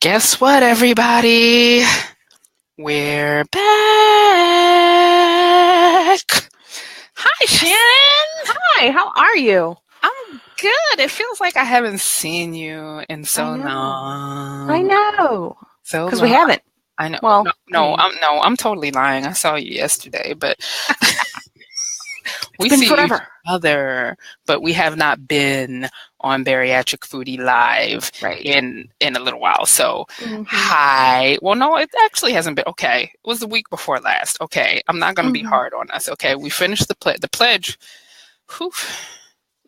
Guess what, everybody? We're back. Hi, Shannon. Hi, how are you? I'm good. It feels like I haven't seen you in so I long. know. So Because we long. haven't. I know. Well, I'm totally lying. I saw you yesterday, but it's we been see each forever. other, but we have not been on Bariatric Foodie live Right. in a little while. So, Mm-hmm. hi. Well, no, it actually hasn't been. Okay, it was the week before last. Okay, I'm not going to be Mm-hmm. hard on us. Okay, we finished the pledge. Whew,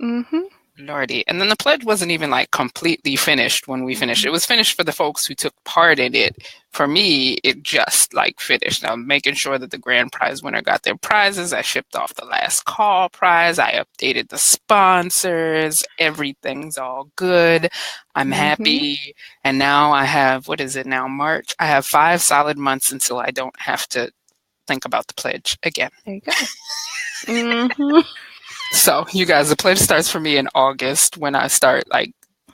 Mm-hmm. Lordy. And then the pledge wasn't even like completely finished when we finished. Mm-hmm. It was finished for the folks who took part in it. For me, it just like finished. Now, making sure that the grand prize winner got their prizes. I shipped off the last call prize. I updated the sponsors. Everything's all good. I'm Mm-hmm. happy. And now I have, what is it now, March? I have 5 solid months until I don't have to think about the pledge again. There you go. Mm-hmm. So, you guys, the pledge starts for me in August when I start like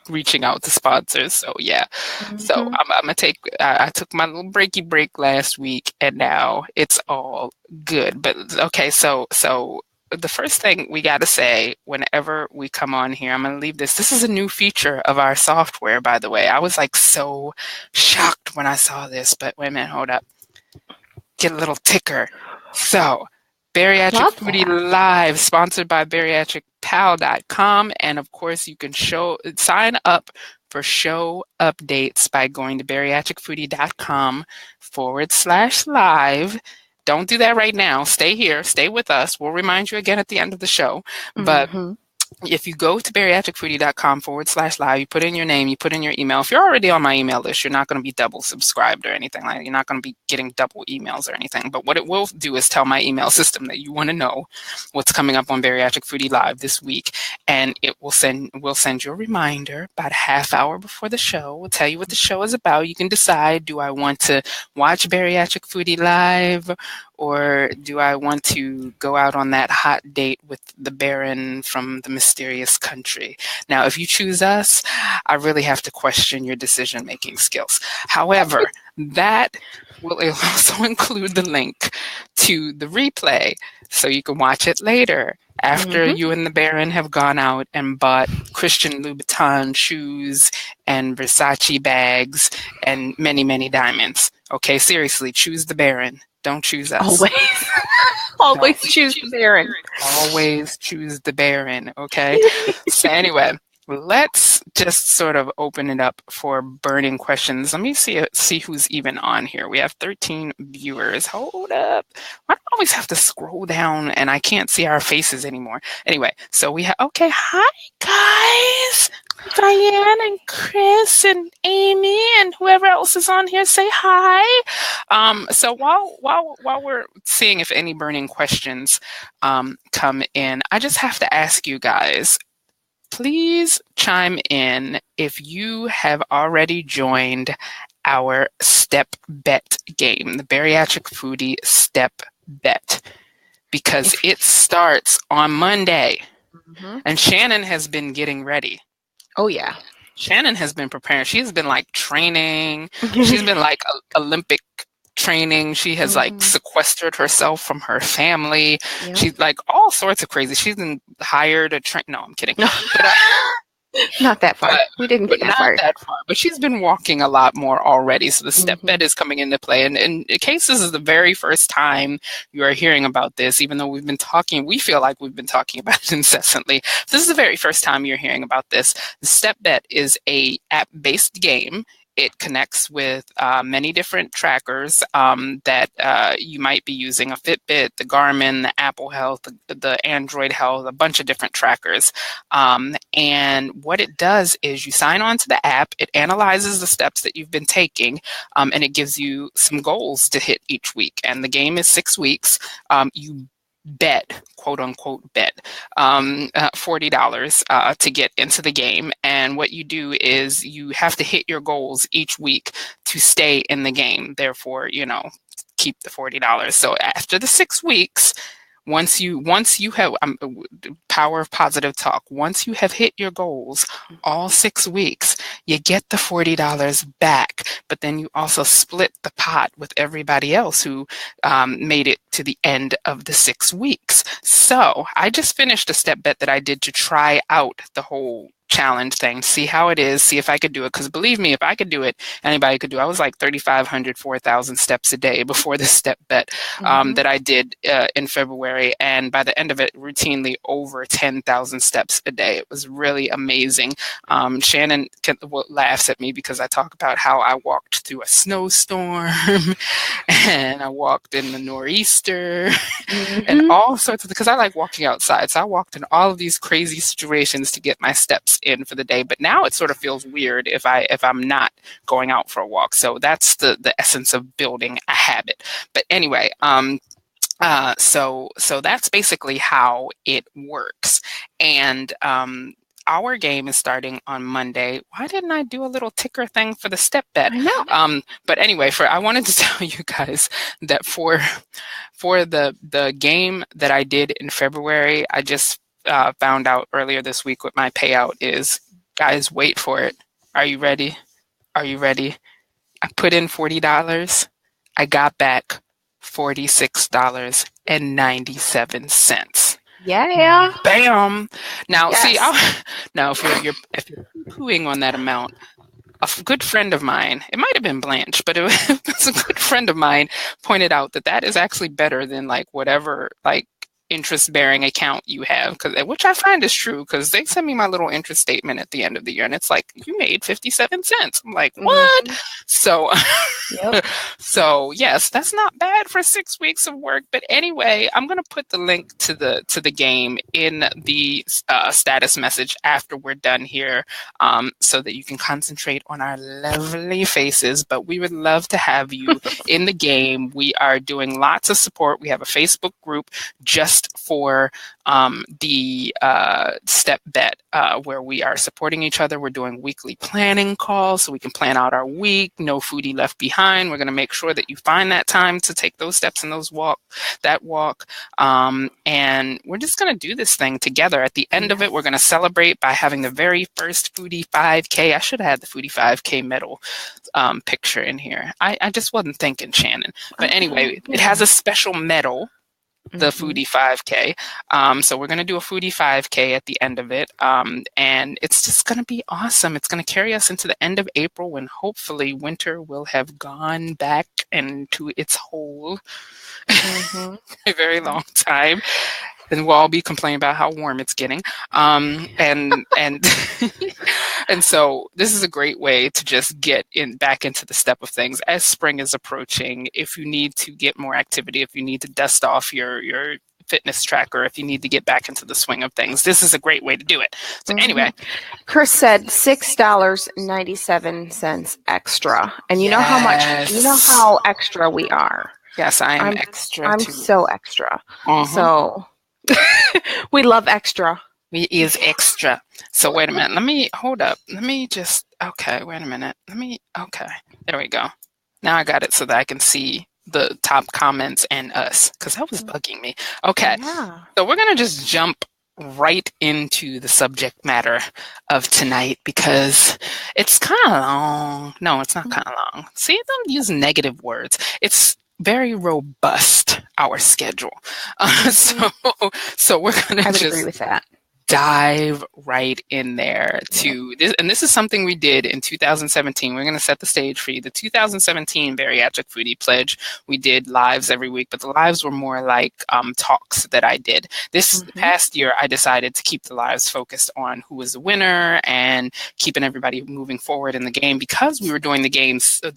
reaching out to sponsors. So, yeah. So, Mm-hmm. I'm gonna take. I took my little breaky break last week, and now it's all good. But okay, so the first thing we got to say whenever we come on here, I'm gonna leave this. This is a new feature of our software, by the way. I was like so shocked when I saw this, but wait a minute, hold up. Get a little ticker. So, Bariatric Love Foodie that. Live, sponsored by bariatricpal.com. And of course, you can sign up for show updates by going to bariatricfoodie.com/live. Don't do that right now. Stay here. Stay with us. We'll remind you again at the end of the show. But Mm-hmm. if you go to bariatricfoodie.com/live, you put in your name, you put in your email. If you're already on my email list, you're not going to be double subscribed or anything like that. You're not going to be getting double emails or anything. But what it will do is tell my email system that you want to know what's coming up on Bariatric Foodie Live this week. And it will send you a reminder about a half hour before the show. We'll tell you what the show is about. You can decide, do I want to watch Bariatric Foodie Live, or do I want to go out on that hot date with the Baron from the mysterious country? Now, if you choose us, I really have to question your decision-making skills. However, that will also include the link to the replay so you can watch it later after Mm-hmm. you and the Baron have gone out and bought Christian Louboutin shoes and Versace bags and many, many diamonds. Okay, seriously, choose the Baron. Don't choose us. Always. Always choose the Baron. Always choose the Baron, okay? So anyway, let's just sort of open it up for burning questions. Let me see who's even on here. We have 13 viewers. Hold up. I always have to scroll down and I can't see our faces anymore. Anyway, so we have, okay, hi guys. Diane and Chris and Amy and whoever else is on here, say hi. So while we're seeing if any burning questions come in, I just have to ask you guys, please chime in if you have already joined our Step Bet game, the Bariatric Foodie Step Bet, because it starts on Monday. Mm-hmm. And Shannon has been getting ready. Oh, yeah. Shannon has been preparing. She's been like training. She's been like Olympic training. She has like sequestered herself from her family. Yep. She's like all sorts of crazy. She's been hired a train. No, I'm kidding. But, Not that far. We didn't get that not far. that far. But she's been walking a lot more already. So the step bet is coming into play. And in case this is the very first time you are hearing about this, even though we've been talking, we feel like we've been talking about it incessantly. If this is the very first time you're hearing about this, the step bet is a app-based game. It connects with many different trackers that you might be using, a Fitbit, the Garmin, the Apple Health, the Android Health, a bunch of different trackers. And what it does is you sign on to the app, it analyzes the steps that you've been taking, and it gives you some goals to hit each week. And the game is 6 weeks. You bet, quote unquote bet, $40 to get into the game. And what you do is you have to hit your goals each week to stay in the game. Therefore, keep the $40. So after the 6 weeks, once you have power of positive talk, once you have hit your goals all 6 weeks, you get the $40 back, but then you also split the pot with everybody else who made it to the end of the 6 weeks. So I just finished a step bet that I did to try out the whole challenge thing, see how it is, see if I could do it. Because believe me, if I could do it, anybody could do it. I was like 3,500, 4,000 steps a day before this step bet that I did in February. And by the end of it, routinely over 10,000 steps a day. It was really amazing. Shannon laughs at me because I talk about how I walked through a snowstorm and I walked in the nor'easter and all sorts of, because I like walking outside. So I walked in all of these crazy situations to get my steps in for the day. But now it sort of feels weird if I'm not going out for a walk. So that's the essence of building a habit. But anyway, so that's basically how it works. And our game is starting on Monday. Why didn't I do a little ticker thing for the step bet? I know. But anyway, I wanted to tell you guys that for the game that I did in February, I just found out earlier this week what my payout is. Guys, wait for it. Are you ready? Are you ready? I put in $40. I got back $46.97. Yeah. Bam. Now, Yes. see, now if you're pooing on that amount, a good friend of mine, it might have been Blanche, but it was a good friend of mine pointed out that is actually better than like whatever like interest-bearing account you have, which I find is true, because they send me my little interest statement at the end of the year, and it's like, you made 57 cents. I'm like, what? So, so yes, that's not bad for 6 weeks of work. But anyway, I'm going to put the link to the game in the status message after we're done here, so that you can concentrate on our lovely faces. But we would love to have you in the game. We are doing lots of support. We have a Facebook group just for the step bet, where we are supporting each other. We're doing weekly planning calls so we can plan out our week. No foodie left behind. We're going to make sure that you find that time to take those steps and that walk. And we're just going to do this thing together. At the end of it, we're going to celebrate by having the very first Foodie 5K. I should have had the Foodie 5K medal picture in here. I just wasn't thinking, Shannon. But anyway, it has a special medal, the Foodie 5K. So we're going to do a Foodie 5K at the end of it. And it's just going to be awesome. It's going to carry us into the end of April, when hopefully winter will have gone back into its hole a very long time. And we'll all be complaining about how warm it's getting. And so this is a great way to just get back into the step of things as spring is approaching. If you need to get more activity, if you need to dust off your fitness tracker, if you need to get back into the swing of things, this is a great way to do it. So anyway, Chris said $6.97 extra, and you know how much, you know how extra we are. Yes, I'm extra. I'm too. so extra. So we love extra. We is extra. So wait a minute. Let me hold up. Let me just, okay, wait a minute. Okay, there we go. Now I got it so that I can see the top comments and us, because that was bugging me. Okay, so we're going to just jump right into the subject matter of tonight, because it's kind of long. No, it's not kind of long. See, don't use negative words. It's very robust, our schedule. So we're going to just agree with that. Dive right in there to this. And this is something we did in 2017. We're going to set the stage for you. The 2017 Bariatric Foodie Pledge, we did lives every week, but the lives were more like talks that I did. This past year, I decided to keep the lives focused on who was the winner and keeping everybody moving forward in the game, because we were doing the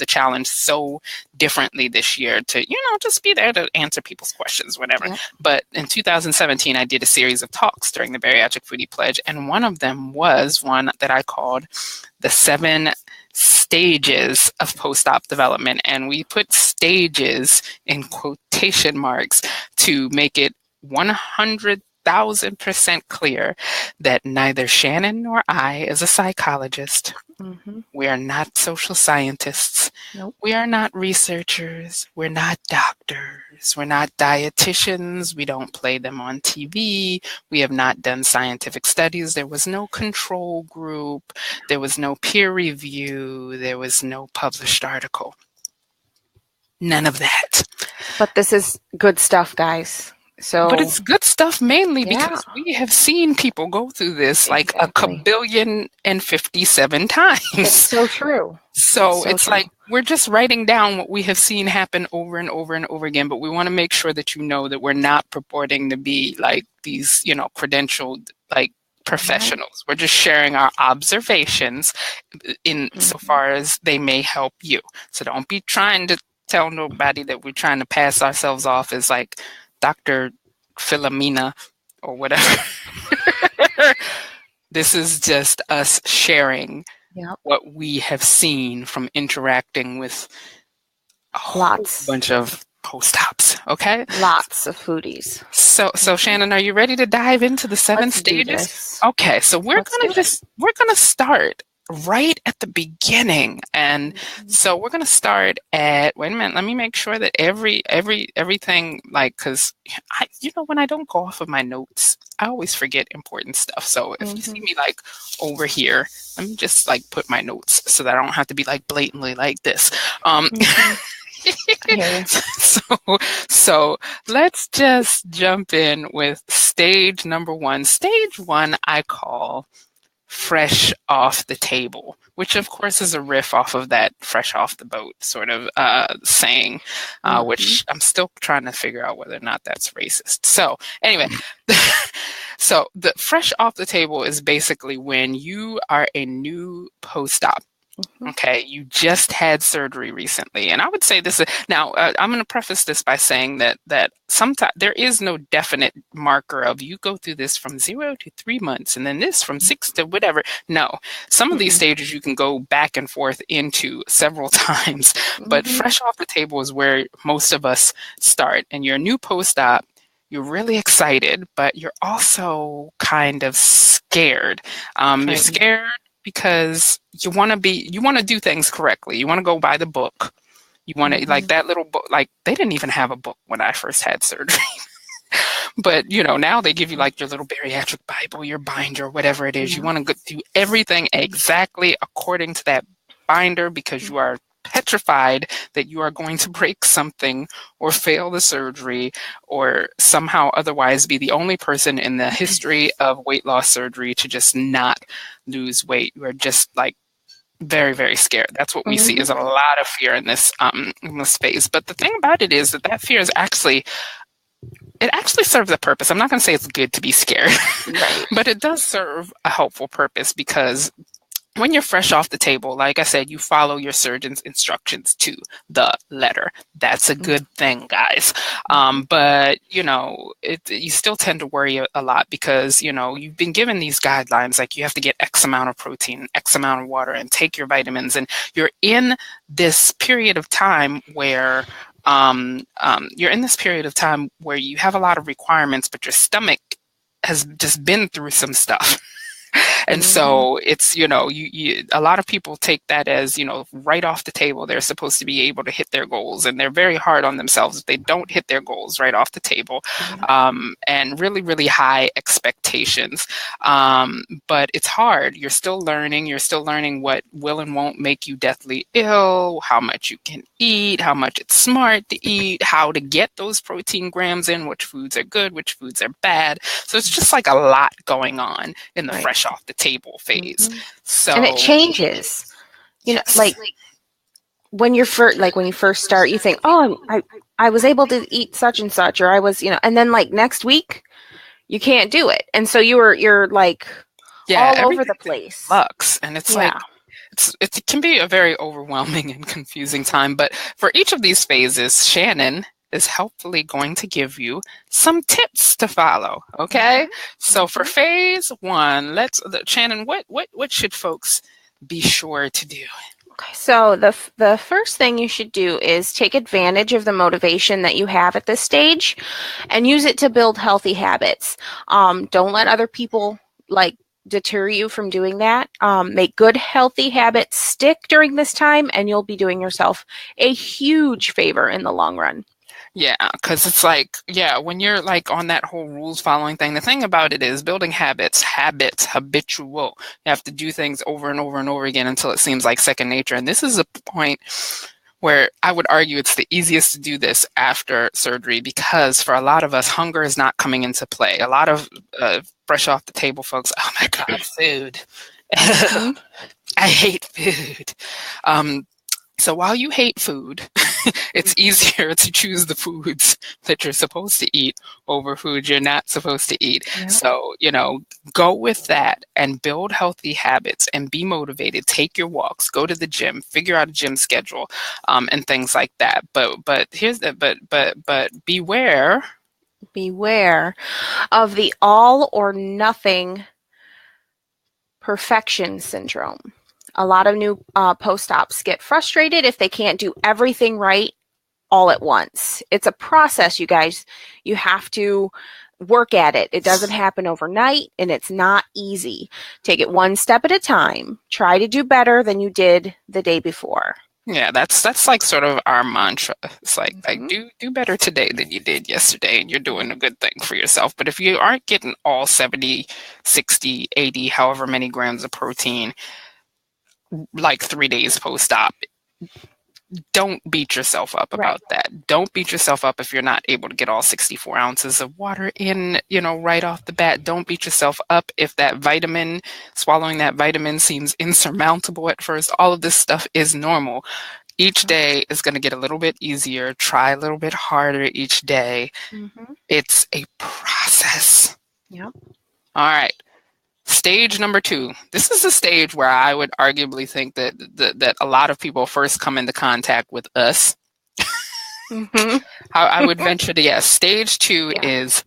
challenge so differently this year to, just be there to answer people's questions, whatever. But in 2017, I did a series of talks during the Bariatric Foodie Pledge, and one of them was one that I called the 7 stages of post-op development. And we put stages in quotation marks to make it 100 1000% clear that neither Shannon nor I, as a psychologist, we are not social scientists. Nope. We are not researchers. We're not doctors. We're not dietitians. We don't play them on TV. We have not done scientific studies. There was no control group. There was no peer review. There was no published article. None of that. But this is good stuff, guys. But it's good stuff mainly because we have seen people go through this like a kabillion and 57 times. It's so true. So it's like we're just writing down what we have seen happen over and over and over again, but we want to make sure that you know that we're not purporting to be like these, credentialed like professionals. We're just sharing our observations in so far as they may help you. So don't be trying to tell nobody that we're trying to pass ourselves off as like Dr. Philomena or whatever. This is just us sharing what we have seen from interacting with a whole bunch of post-ops, okay? Lots of foodies. So Shannon, are you ready to dive into the 7 stages? Okay, so we're gonna start right at the beginning. And so we're going to start at, wait a minute, let me make sure that everything, like, because when I don't go off of my notes, I always forget important stuff. So if you see me like over here, let me just like put my notes so that I don't have to be like blatantly like this. So let's just jump in with stage number 1. Stage 1 I call fresh off the table, which of course is a riff off of that fresh off the boat sort of saying, which I'm still trying to figure out whether or not that's racist. So anyway, so the fresh off the table is basically when you are a new post-op. Okay, you just had surgery recently, and I would say this is now. I'm going to preface this by saying that sometimes there is no definite marker of you go through this from 0 to 3 months, and then this from 6 to whatever. No, some of these stages you can go back and forth into several times, but fresh off the table is where most of us start. And you're a new post-op. You're really excited, but you're also kind of scared. You're scared because you want to do things correctly. You want to go by the book. You want to, like that little book, like they didn't even have a book when I first had surgery. But, now they give you like your little bariatric Bible, your binder, whatever it is. You want to go do everything exactly according to that binder because you are petrified that you are going to break something or fail the surgery or somehow otherwise be the only person in the history of weight loss surgery to just not lose weight. You are just like very, very scared. That's what we see is a lot of fear in this phase. But the thing about it is that fear is actually serves a purpose. I'm not going to say it's good to be scared, but it does serve a helpful purpose because when you're fresh off the table, like I said, you follow your surgeon's instructions to the letter. That's a good thing, guys. But, you still tend to worry a lot because, you've been given these guidelines, like you have to get X amount of protein, X amount of water, and take your vitamins. And you're in this period of time where you have a lot of requirements, but your stomach has just been through some stuff. And so it's, a lot of people take that as, right off the table, they're supposed to be able to hit their goals, and they're very hard on themselves if they don't hit their goals right off the table, and really, really high expectations. But it's hard. You're still learning what will and won't make you deathly ill, how much you can eat, how much it's smart to eat, how to get those protein grams in, which foods are good, which foods are bad. So it's just like a lot going on in the fresh off the table phase. So and it changes. Like when you first start, you think, oh, I was able to eat such and such, or I was, and then like next week you can't do it, and so you're like all over the place. Flux, and it's like it can be a very overwhelming and confusing time. But for each of these phases, Shannon is helpfully going to give you some tips to follow. Okay. So for phase 1, Shannon, what should folks be sure to do? Okay, so the first thing you should do is take advantage of the motivation that you have at this stage and use it to build healthy habits. Don't let other people like deter you from doing that. Make good, healthy habits stick during this time, and you'll be doing yourself a huge favor in the long run. Yeah, because it's like, yeah, when you're like on that whole rules following thing, the thing about it is building habits, habitual. You have to do things over and over and over again until it seems like second nature. And this is a point where I would argue it's the easiest to do this after surgery because for a lot of us, hunger is not coming into play. A lot of fresh off the table folks, oh my God, food. Mm-hmm. I hate food. So while you hate food, it's easier to choose the foods that you're supposed to eat over foods you're not supposed to eat. Yeah. So, go with that and build healthy habits and be motivated. Take your walks, go to the gym, figure out a gym schedule, and things like that. But here's the but beware. Beware of the all or nothing perfection syndrome. A lot of new post-ops get frustrated if they can't do everything right all at once. It's a process, you guys. You have to work at it. It doesn't happen overnight, and it's not easy. Take it one step at a time. Try to do better than you did the day before. Yeah, that's like sort of our mantra. It's like do better today than you did yesterday, and you're doing a good thing for yourself. But if you aren't getting all 70, 60, 80, however many grams of protein, like 3 days post-op, don't beat yourself up about that. Don't beat yourself up if you're not able to get all 64 ounces of water in, right off the bat. Don't beat yourself up if swallowing that vitamin seems insurmountable at first. All of this stuff is normal. Each day is going to get a little bit easier. Try a little bit harder each day. Mm-hmm. It's a process. Yep. All right. Stage number 2. This is a stage where I would arguably think that a lot of people first come into contact with us. Mm-hmm. I would venture to guess. Stage 2 is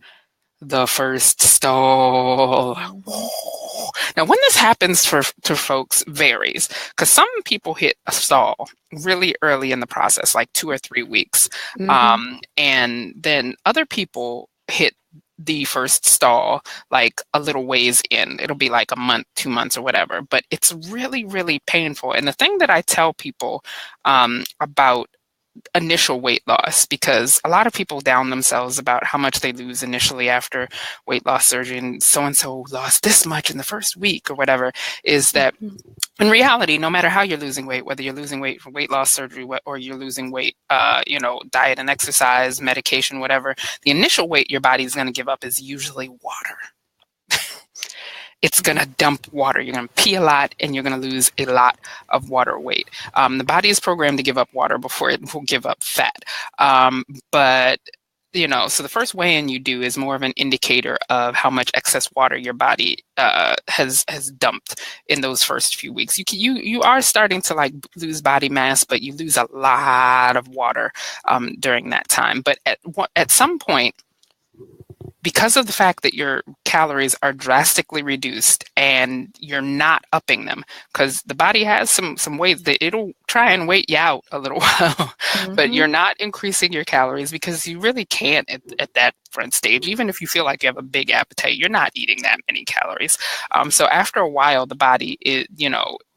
the first stall. Now, when this happens to folks varies, because some people hit a stall really early in the process, like 2 or 3 weeks, and then other people hit the first stall like a little ways in. It'll be like a month, 2 months or whatever, but it's really, really painful. And the thing that I tell people about initial weight loss, because a lot of people down themselves about how much they lose initially after weight loss surgery, and so lost this much in the first week or whatever, is that in reality, no matter how you're losing weight, whether you're losing weight for weight loss surgery or you're losing weight, diet and exercise, medication, whatever, the initial weight your body is going to give up is usually water. It's going to dump water. You're going to pee a lot and you're going to lose a lot of water weight. The body is programmed to give up water before it will give up fat. So the first weigh-in you do is more of an indicator of how much excess water your body has dumped in those first few weeks. You are starting to like lose body mass, but you lose a lot of water during that time. But at some point, because of the fact that your calories are drastically reduced and you're not upping them, because the body has some ways that it'll try and wait you out a little while, but you're not increasing your calories because you really can't at that front stage. Even if you feel like you have a big appetite, you're not eating that many calories. So after a while, the body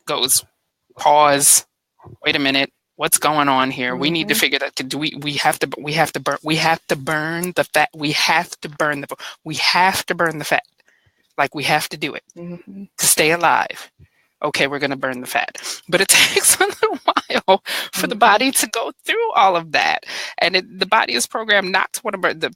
goes, pause, wait a minute. What's going on here? We need to figure that. We have to burn the fat. We have to burn the fat. Like we have to do it to stay alive. Okay, we're going to burn the fat. But it takes a little while for the body to go through all of that. And the body is programmed not to want to burn. The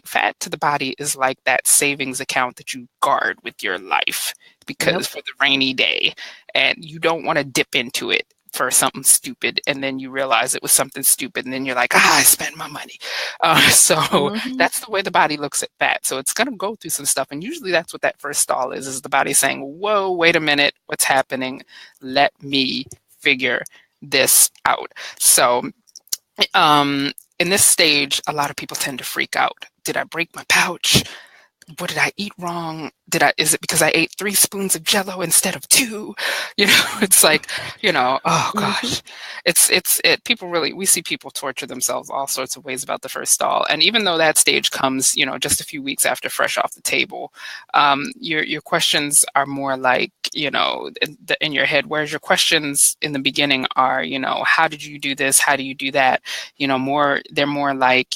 fat to the body is like that savings account that you guard with your life because for the rainy day, and you don't want to dip into it for something stupid, and then you realize it was something stupid, and then you're like, I spent my money. That's the way the body looks at fat. So it's going to go through some stuff, and usually that's what that first stall is the body saying, whoa, wait a minute, what's happening? Let me figure this out. So in this stage, a lot of people tend to freak out. Did I break my pouch? what did I eat wrong? Is it because I ate 3 spoons of Jello instead of 2? It's like, oh gosh, we see people torture themselves all sorts of ways about the first stall. And even though that stage comes, just a few weeks after fresh off the table, your questions are more like, in your head, whereas your questions in the beginning are, how did you do this? How do you do that? They're more like,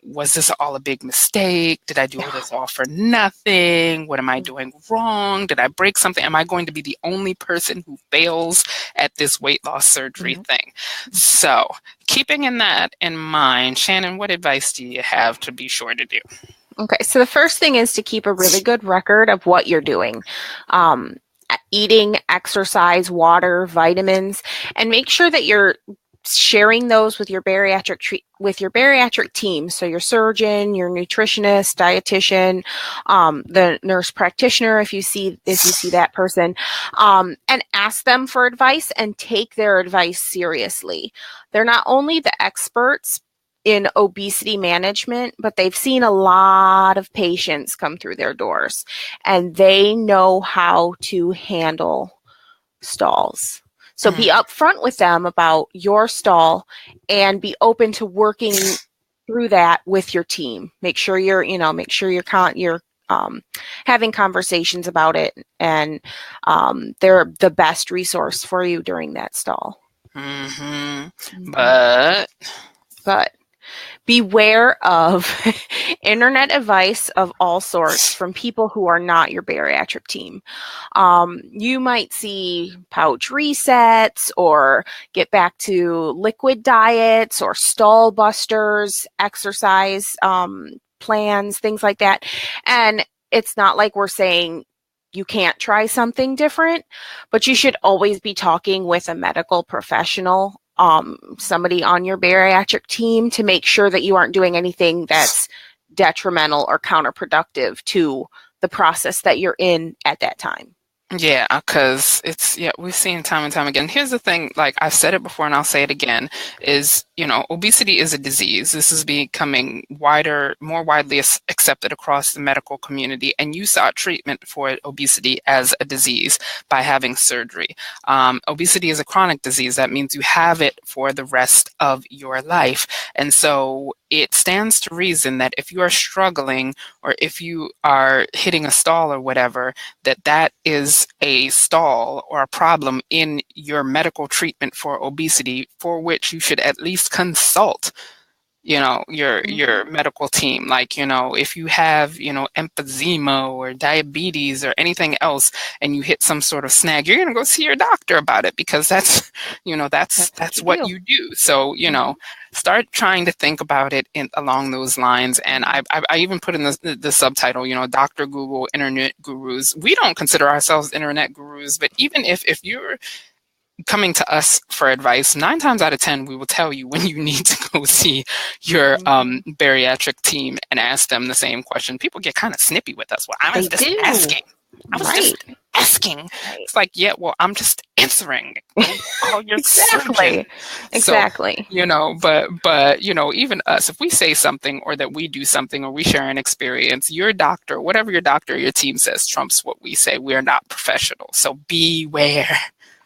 was this all a big mistake? Did I do all this all for nothing? What am I doing wrong? Did I break something? Am I going to be the only person who fails at this weight loss surgery thing? So keeping that in mind, Shannon, what advice do you have to be sure to do? Okay, so the first thing is to keep a really good record of what you're doing. Eating, exercise, water, vitamins, and make sure that you're sharing those with your bariatric team. So your surgeon, your nutritionist, dietitian, the nurse practitioner, if you see that person, and ask them for advice and take their advice seriously. They're not only the experts in obesity management, but they've seen a lot of patients come through their doors, and they know how to handle stalls. So be upfront with them about your stall and be open to working through that with your team. Make sure you're having conversations about it, and they're the best resource for you during that stall. But beware of internet advice of all sorts from people who are not your bariatric team. You might see pouch resets or get back to liquid diets or stall busters, exercise plans, things like that. And it's not like we're saying you can't try something different, but you should always be talking with a medical professional, somebody on your bariatric team, to make sure that you aren't doing anything that's detrimental or counterproductive to the process that you're in at that time. Yeah, because we've seen time and time again. Here's the thing, like I've said it before and I'll say it again, is, obesity is a disease. This is becoming more widely accepted across the medical community. And you sought treatment for obesity as a disease by having surgery. Obesity is a chronic disease. That means you have it for the rest of your life. And so it stands to reason that if you are struggling or if you are hitting a stall or whatever, that is a stall or a problem in your medical treatment for obesity, for which you should at least consult your medical team. Like, if you have, emphysema or diabetes or anything else and you hit some sort of snag, you're going to go see your doctor about it, because that's what you do. So, start trying to think about it along those lines. And I even put in the subtitle, Dr. Google, Internet Gurus. We don't consider ourselves Internet gurus, but even if you're coming to us for advice, 9 times out of 10, we will tell you when you need to go see your bariatric team and ask them the same question. People get kind of snippy with us. Well, I was just asking. Just asking. It's like, yeah, well, I'm just answering. Call your surgeon. Exactly. So, but even us, if we say something or that we do something or we share an experience, your doctor, whatever your doctor or your team says, trumps what we say. We are not professional. So beware.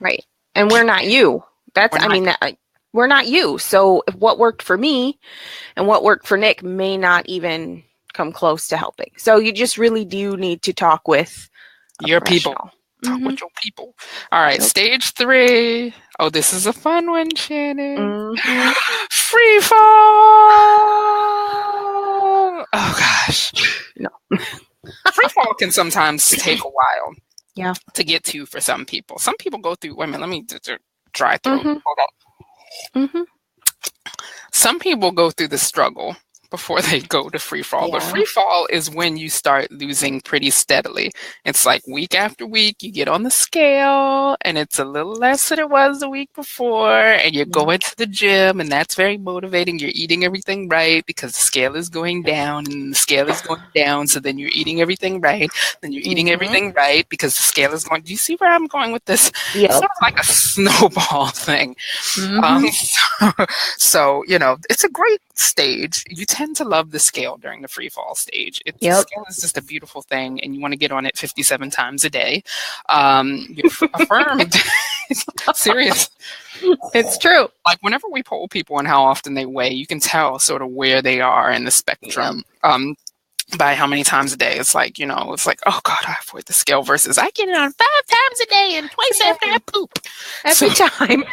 Right. And we're not you. We're not you. So if what worked for me and what worked for Nick may not even come close to helping. So you just really do need to talk with your people. Talk with your people. All right, stage 3. Oh, this is a fun one, Shannon. Free fall. Oh gosh. No. Free fall can sometimes take a while. Yeah. To get to for some people. Some people go through, wait a minute, let me dry throat. Hold on. Some people go through the struggle before they go to free fall. But free fall is when you start losing pretty steadily. It's like week after week, you get on the scale and it's a little less than it was the week before, and you're going to the gym, and that's very motivating. You're eating everything right because the scale is going down and the scale is going down. So then you're eating everything right. Then you're eating everything right because the scale is going. Do you see where I'm going with this? It's sort of like a snowball thing. So, it's a great stage. You tend to love the scale during the free fall stage. The Yep. scale is just a beautiful thing, and you want to get on it 57 times a day. You're affirmed. Serious. It's true. Like whenever we poll people on how often they weigh, you can tell sort of where they are in the spectrum. By how many times a day. It's like, it's like, oh God, I avoid the scale versus I get it on 5 times a day and twice after I poop. Every time.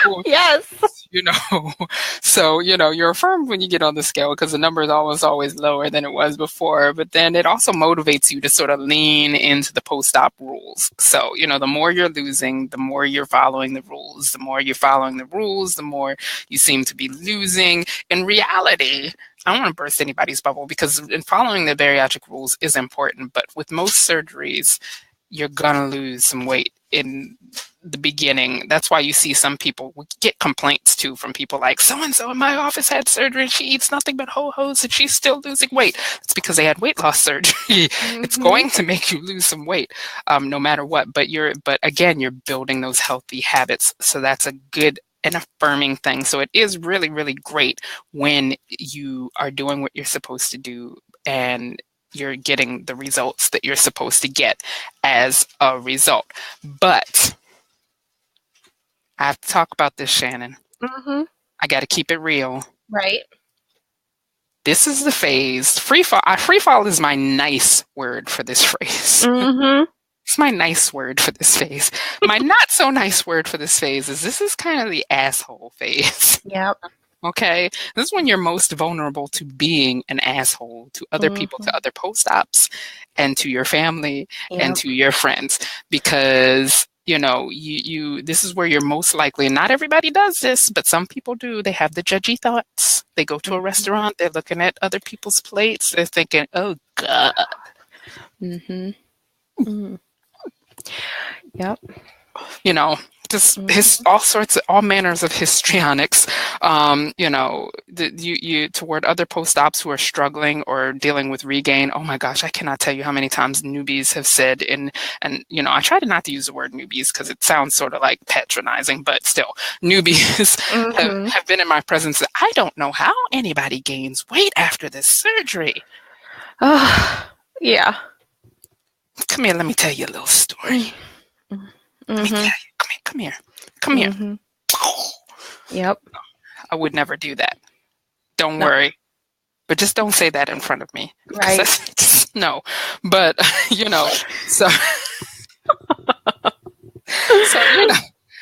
So, yes. So, you're affirmed when you get on the scale because the number is always lower than it was before. But then it also motivates you to sort of lean into the post-op rules. So, the more you're losing, the more you're following the rules. The more you're following the rules, the more you seem to be losing. In reality, I don't want to burst anybody's bubble because in following the bariatric rules is important, but with most surgeries, you're going to lose some weight in the beginning. That's why you see some people, we get complaints too from people like, so-and-so in my office had surgery and she eats nothing but ho-hos and she's still losing weight. It's because they had weight loss surgery. It's going to make you lose some weight no matter what. But again, you're building those healthy habits. So that's a good an affirming thing. So it is really, really great when you are doing what you're supposed to do and you're getting the results that you're supposed to get as a result. But I have to talk about this, Shannon. I got to keep it real. Right. This is the phase. Free fall is my nice word for this phrase. It's my nice word for this phase. My not so nice word for this phase is this is kind of the asshole phase. Yep. Okay. This is when you're most vulnerable to being an asshole to other people, to other post-ops, and to your family and to your friends. Because, this is where you're most likely, and not everybody does this, but some people do. They have the judgy thoughts. They go to a restaurant. They're looking at other people's plates. They're thinking, oh, God. Yep. Just all manners of histrionics, you toward other post-ops who are struggling or dealing with regain. Oh my gosh, I cannot tell you how many times newbies have said, and I try to not to use the word newbies because it sounds sort of like patronizing, but still, newbies have been in my presence. I don't know how anybody gains weight after this surgery. Yeah. Come here, let me tell you a little story. Let me tell you. Come here. Yep. I would never do that. Don't worry. But just don't say that in front of me. Right. No. But, so...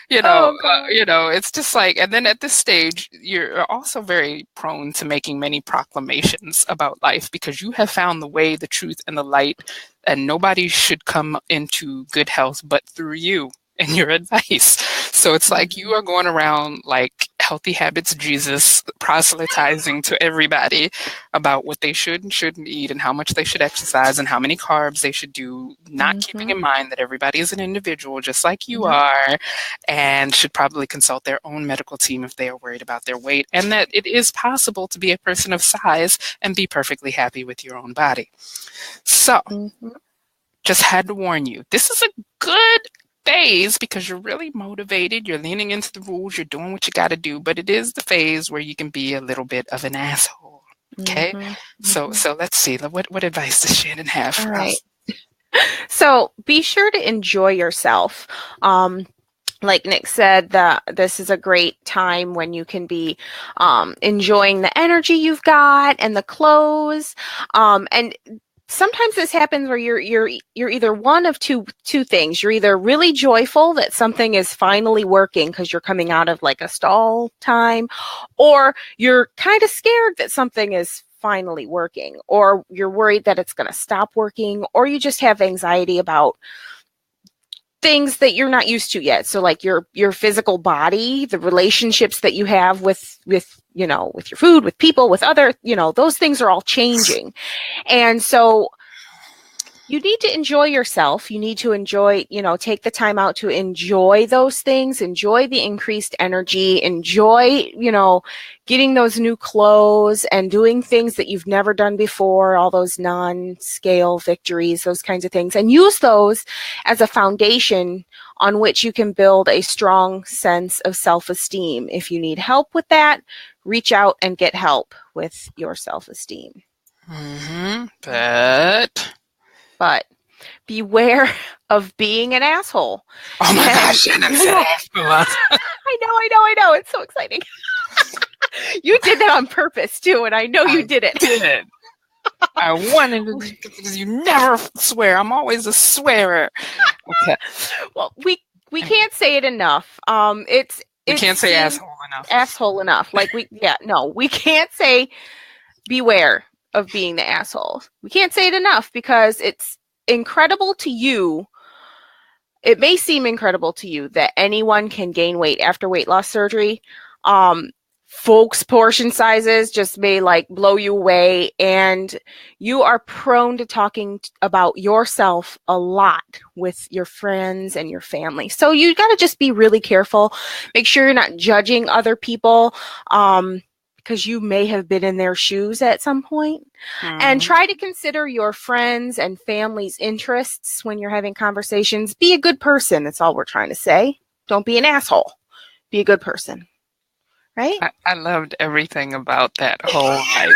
it's just like, and then at this stage, you're also very prone to making many proclamations about life because you have found the way, the truth, and the light, and nobody should come into good health but through you and your advice. So it's like you are going around like Healthy Habits Jesus, proselytizing to everybody about what they should and shouldn't eat and how much they should exercise and how many carbs they should do, not keeping in mind that everybody is an individual just like you are and should probably consult their own medical team if they are worried about their weight, and that it is possible to be a person of size and be perfectly happy with your own body. So, just had to warn you, this is a good phase because you're really motivated, you're leaning into the rules, you're doing what you got to do, but it is the phase where you can be a little bit of an asshole. Okay. So let's see, what advice does Shannon have for us? So be sure to enjoy yourself. Like Nick said, this is a great time when you can be enjoying the energy you've got and the clothes, and sometimes this happens where you're either one of two things. You're either really joyful that something is finally working because you're coming out of like a stall time, or you're kind of scared that something is finally working, or you're worried that it's going to stop working, or you just have anxiety about things that you're not used to yet. So like your physical body, the relationships that you have with your food, with people, with other, those things are all changing. And so you need to enjoy yourself. You need to enjoy, take the time out to enjoy those things, enjoy the increased energy, enjoy, getting those new clothes and doing things that you've never done before, all those non-scale victories, those kinds of things, and use those as a foundation on which you can build a strong sense of self-esteem. If you need help with that, reach out and get help with your self-esteem. But beware of being an asshole. Oh my gosh, Shannon said asshole. I know. It's so exciting. You did that on purpose too, and I know you did it. Did. I wanted to, because you never swear. I'm always a swearer. Okay. Well, we can't say it enough. We can't say asshole enough. Asshole enough. Like we can't say beware of being the asshole. We can't say it enough because it's incredible to you. It may seem incredible to you that anyone can gain weight after weight loss surgery. Folks' portion sizes just may like blow you away, and you are prone to talking about yourself a lot with your friends and your family. So you got to just be really careful. Make sure you're not judging other people, because you may have been in their shoes at some point. And try to consider your friends and family's interests when you're having conversations. Be a good person. That's all we're trying to say. Don't be an asshole. Be a good person. Right? I loved everything about that whole like,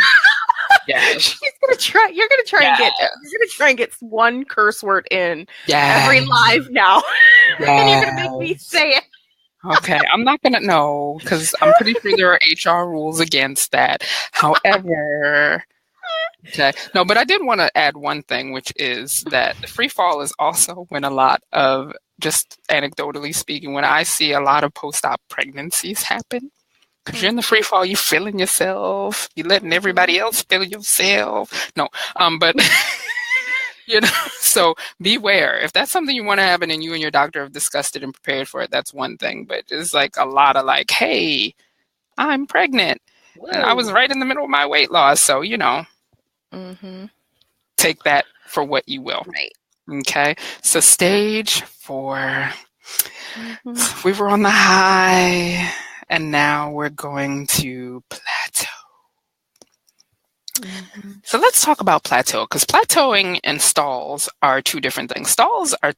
yes. You're gonna try and get one curse word in every live now. And you're gonna make me say it. Okay, I'm not gonna know because I'm pretty sure there are HR rules against that. However, okay, no, but I did want to add one thing, which is that the free fall is also when a lot of, just anecdotally speaking, when I see a lot of post-op pregnancies happen. Because you're in the free fall, you're feeling yourself. You're letting everybody else feel yourself. No, but, so beware. If that's something you want to happen and you and your doctor have discussed it and prepared for it, that's one thing. But it's like a lot of like, hey, I'm pregnant. Whoa. And I was right in the middle of my weight loss. So, take that for what you will. Right. Okay. So stage 4, we were on the high. And now we're going to plateau. So let's talk about plateau, because plateauing and stalls are two different things. Stalls are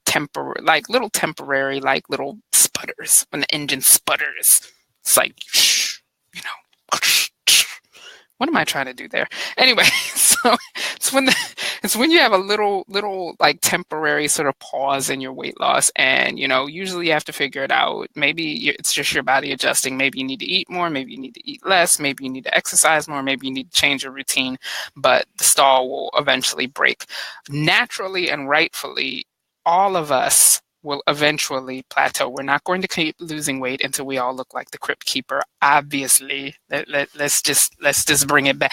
little temporary, like little sputters. When the engine sputters, it's like, what am I trying to do there? Anyway, so it's when you have a little like temporary sort of pause in your weight loss, and usually you have to figure it out. Maybe it's just your body adjusting. Maybe you need to eat more. Maybe you need to eat less. Maybe you need to exercise more. Maybe you need to change your routine. But the stall will eventually break. Naturally and rightfully, all of us will eventually plateau. We're not going to keep losing weight until we all look like the Crypt Keeper. Obviously, let's just bring it back.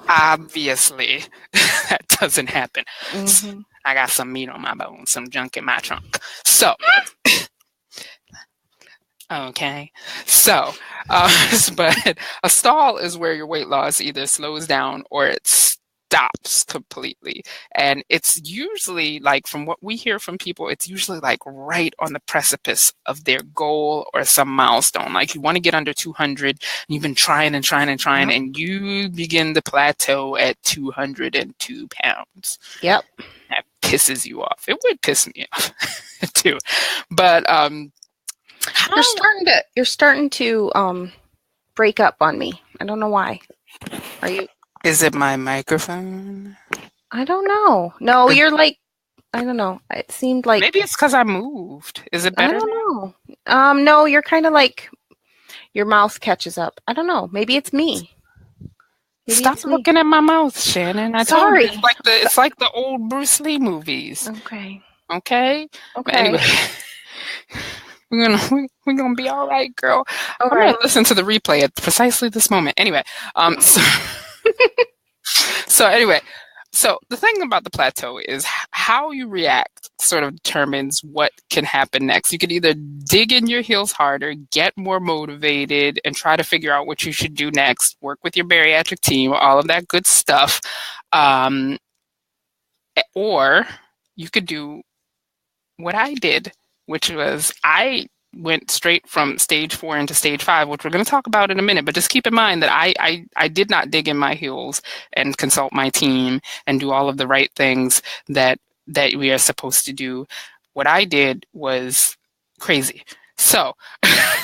Obviously, that doesn't happen. I got some meat on my bones, some junk in my trunk. So, okay. So, but a stall is where your weight loss either slows down or it stops completely. And it's usually like, from what we hear from people, it's usually like right on the precipice of their goal or some milestone. Like you want to get under 200, and you've been trying, and you begin to plateau at 202 pounds. Yep. That pisses you off. It would piss me off too. But you're starting to break up on me. I don't know why. Are you? Is it my microphone? I don't know. No, you're like, I don't know. It seemed like... Maybe it's because I moved. Is it better? I don't know. No, you're kind of like, your mouth catches up. I don't know. Maybe it's me. Stop looking at my mouth, Shannon. Sorry. It's like the old Bruce Lee movies. Okay? But anyway, we're gonna be all right, girl. I'm gonna listen to the replay at precisely this moment. Anyway, So anyway, so the thing about the plateau is how you react sort of determines what can happen next. You could either dig in your heels harder, get more motivated, and try to figure out what you should do next, work with your bariatric team, all of that good stuff. Or you could do what I did, which was I went straight from stage 4 into stage 5, which we're going to talk about in a minute. But just keep in mind that I did not dig in my heels and consult my team and do all of the right things that we are supposed to do. What I did was crazy. So,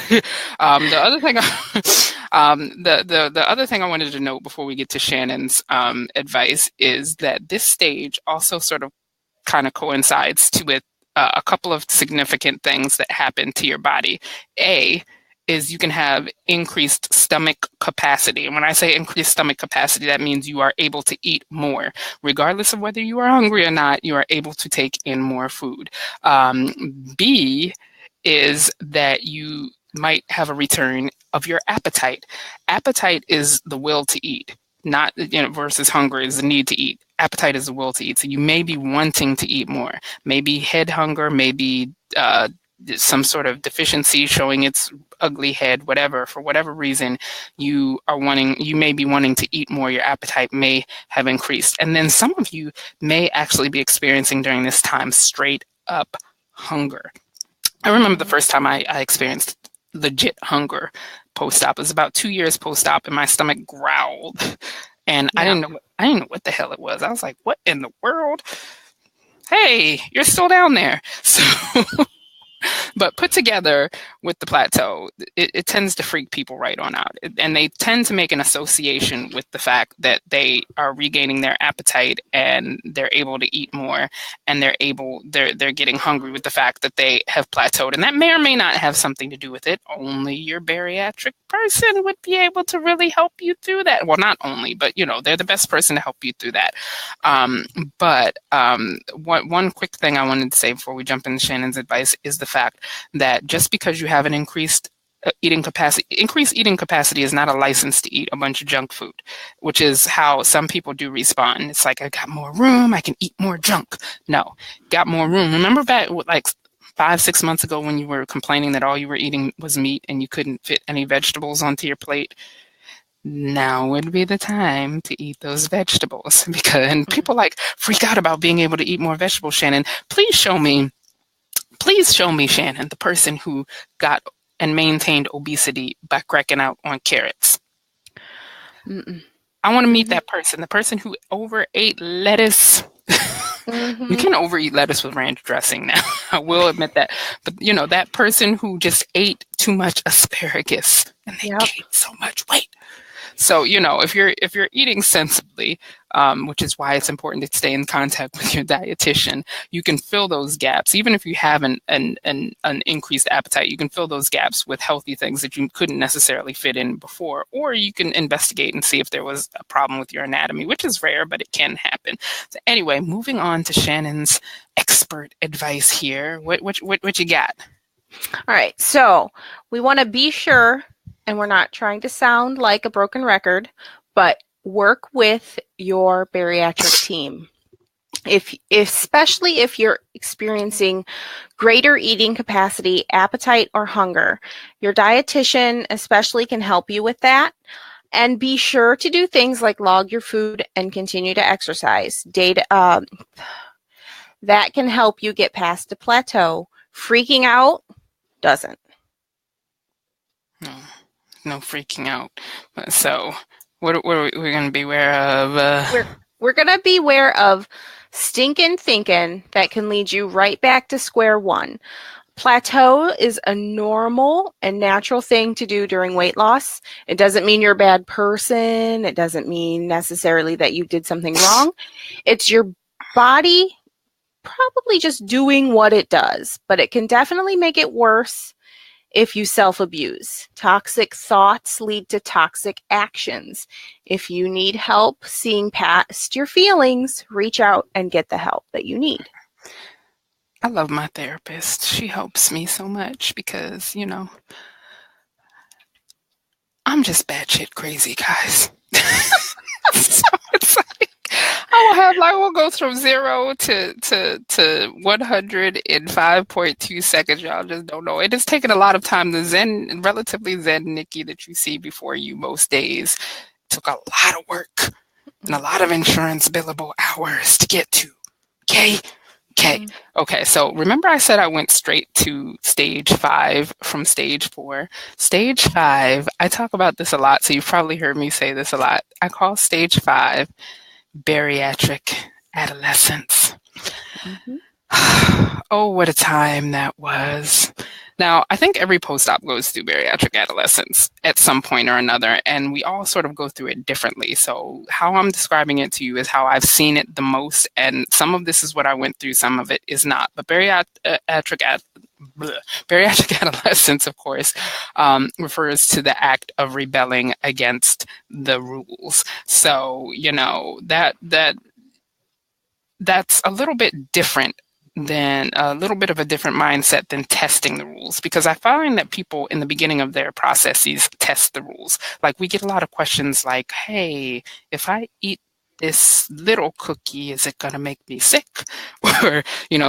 the other thing, the other thing I wanted to note before we get to Shannon's advice is that this stage also sort of kind of coincides with a couple of significant things that happen to your body. A is you can have increased stomach capacity. And when I say increased stomach capacity, that means you are able to eat more. Regardless of whether you are hungry or not, you are able to take in more food. B is that you might have a return of your appetite. Appetite is the will to eat, not versus hunger is the need to eat. Appetite is the will to eat. So you may be wanting to eat more. Maybe head hunger, maybe some sort of deficiency showing its ugly head, whatever. For whatever reason, you may be wanting to eat more. Your appetite may have increased. And then some of you may actually be experiencing during this time straight up hunger. I remember the first time I experienced legit hunger post-op. It was about 2 years post-op, and my stomach growled, and I didn't know what the hell it was. I was like, "What in the world? Hey, you're still down there." So, but put together with the plateau, it tends to freak people right on out, and they tend to make an association with the fact that they are regaining their appetite and they're able to eat more, and they're getting hungry with the fact that they have plateaued, and that may or may not have something to do with it. Only your bariatric person would be able to really help you through that. Well, not only, but they're the best person to help you through that. But one quick thing I wanted to say before we jump into Shannon's advice is the fact that just because you have an increased eating capacity is not a license to eat a bunch of junk food, which is how some people do respond. It's like, I got more room, I can eat more junk. No, got more room. Remember back like 5-6 months ago when you were complaining that all you were eating was meat and you couldn't fit any vegetables onto your plate? Now would be the time to eat those vegetables, because people freak out about being able to eat more vegetables. Shannon, please show me, Shannon, the person who got and maintained obesity by cracking out on carrots. I want to meet that person, the person who overate lettuce. You can overeat lettuce with ranch dressing now. I will admit that. But, that person who just ate too much asparagus and they gained so much weight. So, if you're eating sensibly, which is why it's important to stay in contact with your dietitian, you can fill those gaps. Even if you have an increased appetite, you can fill those gaps with healthy things that you couldn't necessarily fit in before. Or you can investigate and see if there was a problem with your anatomy, which is rare, but it can happen. So anyway, moving on to Shannon's expert advice here. What you got? All right. So we want to be sure, and we're not trying to sound like a broken record, but work with your bariatric team. Especially if you're experiencing greater eating capacity, appetite, or hunger, your dietitian especially can help you with that. And be sure to do things like log your food and continue to exercise. That can help you get past the plateau. Freaking out doesn't. No freaking out. So what are we going to be aware of? We're going to be aware of stinking thinking that can lead you right back to square one. Plateau is a normal and natural thing to do during weight loss. It doesn't mean you're a bad person. It doesn't mean necessarily that you did something wrong. It's your body probably just doing what it does, but it can definitely make it worse if you self-abuse. Toxic thoughts lead to toxic actions. If you need help seeing past your feelings, reach out and get the help that you need. I love my therapist. She helps me so much because, I'm just batshit crazy, guys. So it's like I will go from 0 to 100 in 5.2 seconds. Y'all just don't know. It has taken a lot of time. The relatively zen Nikki that you see before you most days took a lot of work and a lot of insurance billable hours to get to. Okay. So remember I said I went straight to stage 5 from stage 4. Stage 5, I talk about this a lot, so you've probably heard me say this a lot. I call stage 5 bariatric adolescence. Oh, what a time that was. Now, I think every post-op goes through bariatric adolescence at some point or another, and we all sort of go through it differently. So how I'm describing it to you is how I've seen it the most, and some of this is what I went through, some of it is not. But bariatric adolescence, of course, refers to the act of rebelling against the rules. So, that's a little bit different than a little bit of a different mindset than testing the rules, because I find that people in the beginning of their processes test the rules. Like, we get a lot of questions like, hey, if I eat this little cookie, is it going to make me sick? Or,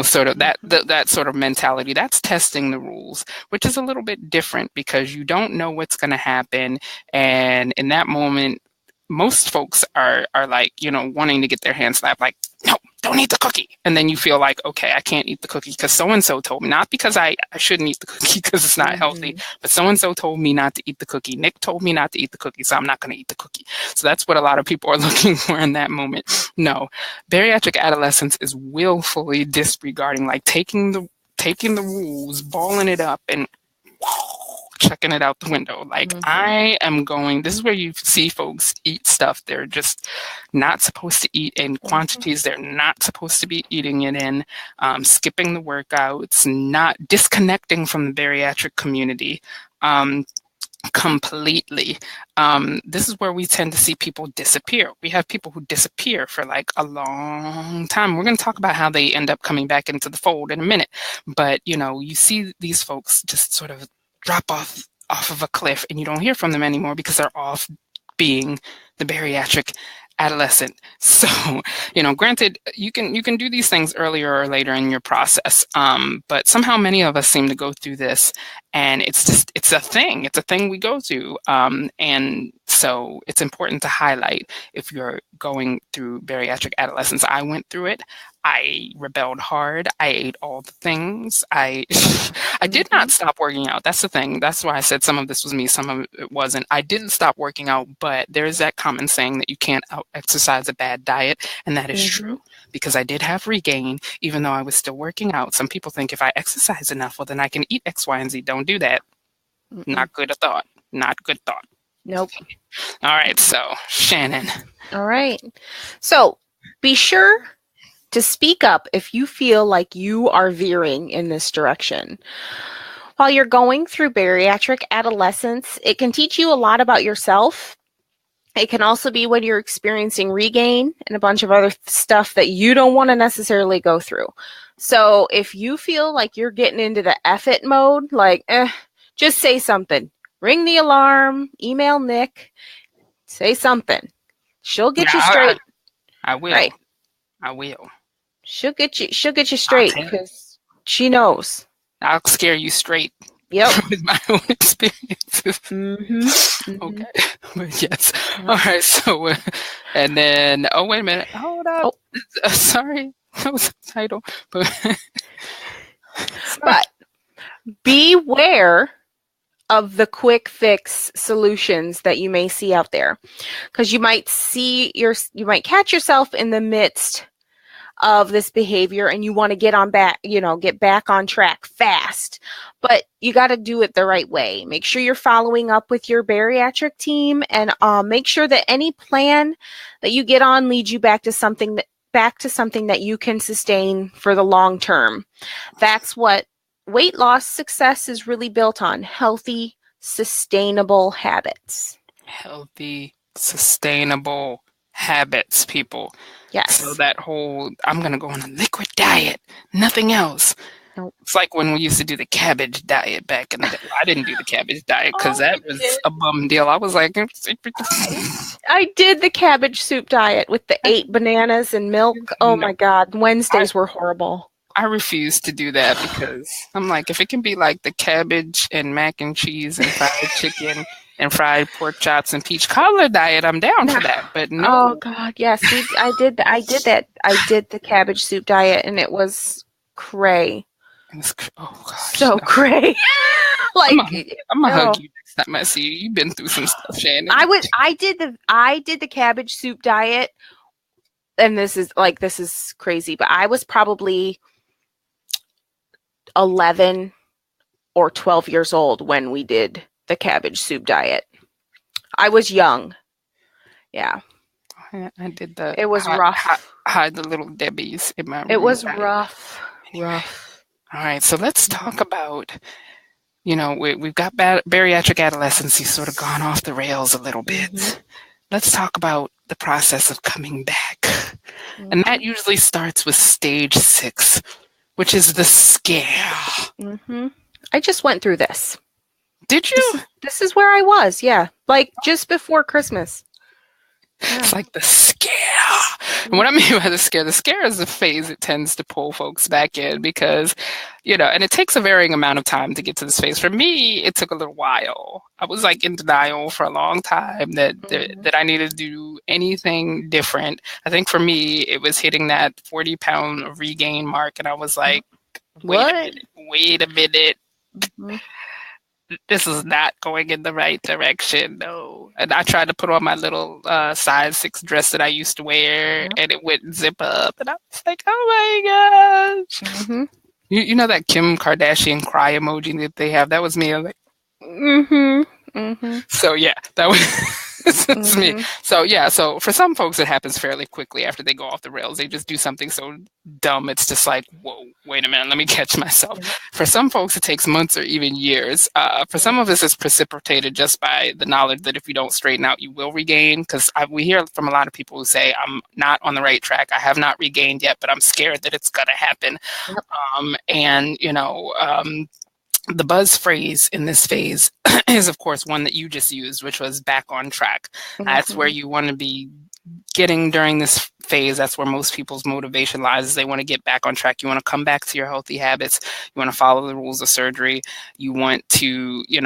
sort of that sort of mentality. That's testing the rules, which is a little bit different because you don't know what's going to happen. And in that moment, most folks are like, wanting to get their hands slapped, like, no, don't eat the cookie. And then you feel like, okay, I can't eat the cookie because so-and-so told me, not because I shouldn't eat the cookie because it's not healthy, but so-and-so told me not to eat the cookie. Nick told me not to eat the cookie, so I'm not going to eat the cookie. So that's what a lot of people are looking for in that moment. No, bariatric adolescence is willfully disregarding, like taking the rules, balling it up, and chucking it out the window. Like, this is where you see folks eat stuff they're just not supposed to eat in quantities they're not supposed to be eating it in, skipping the workouts, not disconnecting from the bariatric community completely. This is where we tend to see people disappear. We have people who disappear for like a long time. We're going to talk about how they end up coming back into the fold in a minute. But, you see these folks just sort of drop off of a cliff and you don't hear from them anymore because they're off being the bariatric adolescent. So, granted, you can do these things earlier or later in your process, but somehow many of us seem to go through this, and it's a thing we go through, and so it's important to highlight if you're going through bariatric adolescence. I went through it. I rebelled hard. I ate all the things. I did not stop working out. That's the thing. That's why I said some of this was me, some of it wasn't. I didn't stop working out, but there's that common saying that you can't out-exercise a bad diet, and that is true, because I did have regain, even though I was still working out. Some people think if I exercise enough, well, then I can eat X, Y, and Z. Don't do that. Not good thought. Not good thought. Nope. All right, so Shannon. All right. So be sure to speak up if you feel like you are veering in this direction. While you're going through bariatric adolescence, it can teach you a lot about yourself. It can also be when you're experiencing regain and a bunch of other stuff that you don't want to necessarily go through. So if you feel like you're getting into the F it mode, like, just say something. Ring the alarm, email Nick, say something. She'll get you straight. I will. Right. I will. She'll get you straight because she knows. I'll scare you straight. Yep. With my own experiences. Okay. But yes. All right. So, and then, oh, wait a minute. Hold up. Oh. Sorry. That was the title. But beware of the quick fix solutions that you may see out there, because you might catch yourself in the midst of this behavior and you want to get back on track fast, but you got to do it the right way. Make sure you're following up with your bariatric team, and make sure that any plan that you get on leads you back to something that you can sustain for the long term. That's what weight loss success is really built on: healthy, sustainable habits. Healthy, sustainable habits, people. Yes. So that whole, I'm going to go on a liquid diet, nothing else. Nope. It's like when we used to do the cabbage diet back in the day. I didn't do the cabbage diet because that was a bum deal. I was like, I did the cabbage soup diet with the 8 bananas and milk. Oh my God. Wednesdays were horrible. I refuse to do that because I'm like, if it can be like the cabbage and mac and cheese and fried chicken and fried pork chops and peach cobbler diet, I'm down for that. But no. Oh God, yes, I did that. I did the cabbage soup diet, and it was cray. It was, oh gosh, so cray. Like, I'm gonna hug you next time I see you. You've been through some stuff, Shannon. I did the cabbage soup diet, and this is crazy, but I was probably 11 or 12 years old when we did the cabbage soup diet. I was young. Yeah. I did the. It was rough. Hide the little Debbies in my room. It was rough. Anyway. Rough. All right, so let's talk about, we've got bariatric adolescence sort of gone off the rails a little bit. Mm-hmm. Let's talk about the process of coming back. Mm-hmm. And that usually starts with stage 6, which is the scare. Mm-hmm. I just went through this. Did you? This is where I was, yeah. Like just before Christmas. Yeah. It's like the scare. And what I mean by the scare is a phase it tends to pull folks back in because, and it takes a varying amount of time to get to this phase. For me, it took a little while. I was like in denial for a long time that I needed to do anything different. I think for me, it was hitting that 40-pound regain mark. And I was like, wait a minute. Mm-hmm. This is not going in the right direction, no. And I tried to put on my little size 6 dress that I used to wear, and it wouldn't zip up. And I was like, oh my gosh. Mm-hmm. You know that Kim Kardashian cry emoji that they have? That was me. I was like, mm-hmm. Mm-hmm. So yeah, that was that's me. So yeah, so for some folks it happens fairly quickly after they go off the rails. They just do something so dumb it's just like, whoa, wait a minute, let me catch myself. For some folks it takes months or even years. For some of us it's precipitated just by the knowledge that if you don't straighten out you will regain, because we hear from a lot of people who say, I'm not on the right track, I have not regained yet, but I'm scared that it's gonna happen. The buzz phrase in this phase is, of course, one that you just used, which was back on track. Mm-hmm. That's where you want to be getting during this phase. That's where most people's motivation lies, is they want to get back on track. You want to come back to your healthy habits. You want to follow the rules of surgery. You want to, you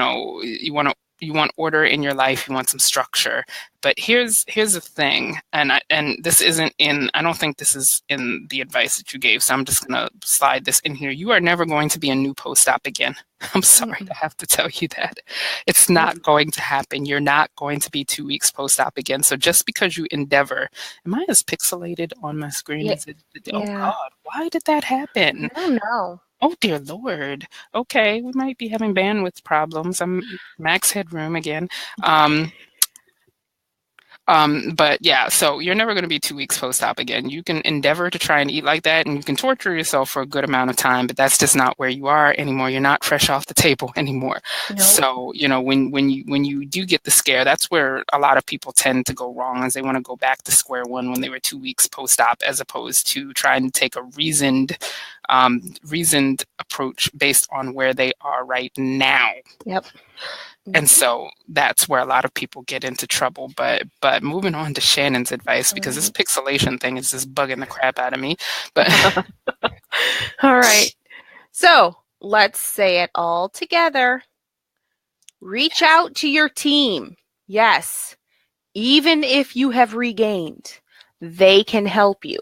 want order in your life. You want some structure. But here's the thing, and this isn't in, I don't think this is in the advice that you gave, so I'm just going to slide this in here. You are never going to be a new post-op again. I'm sorry to have to tell you that. It's not going to happen. You're not going to be 2 weeks post-op again. So just because you endeavor, am I as pixelated on my screen as it? Oh God, why did that happen? I don't know. Oh, dear Lord. Okay, we might be having bandwidth problems. I'm max headroom again. But yeah, so you're never going to be 2 weeks post-op again. You can endeavor to try and eat like that, and you can torture yourself for a good amount of time, but that's just not where you are anymore. You're not fresh off the table anymore. Nope. So, when you do get the scare, that's where a lot of people tend to go wrong, is they want to go back to square one when they were 2 weeks post-op, as opposed to trying to take a reasoned approach based on where they are right now. Yep. And so that's where a lot of people get into trouble. But moving on to Shannon's advice, because this pixelation thing is just bugging the crap out of me. But all right. So let's say it all together. Reach out to your team. Yes. Even if you have regained, they can help you.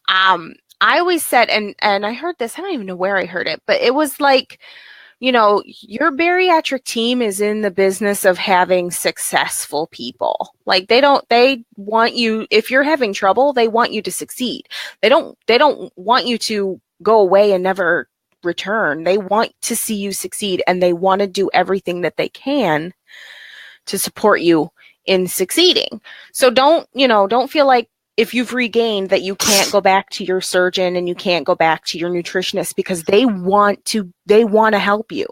I always said, and I heard this, I don't even know where I heard it, but it was like, your bariatric team is in the business of having successful people. Like they want you, if you're having trouble, they want you to succeed. They don't want you to go away and never return. They want to see you succeed, and they want to do everything that they can to support you in succeeding. So don't feel like if you've regained that you can't go back to your surgeon and you can't go back to your nutritionist, because they want to help you.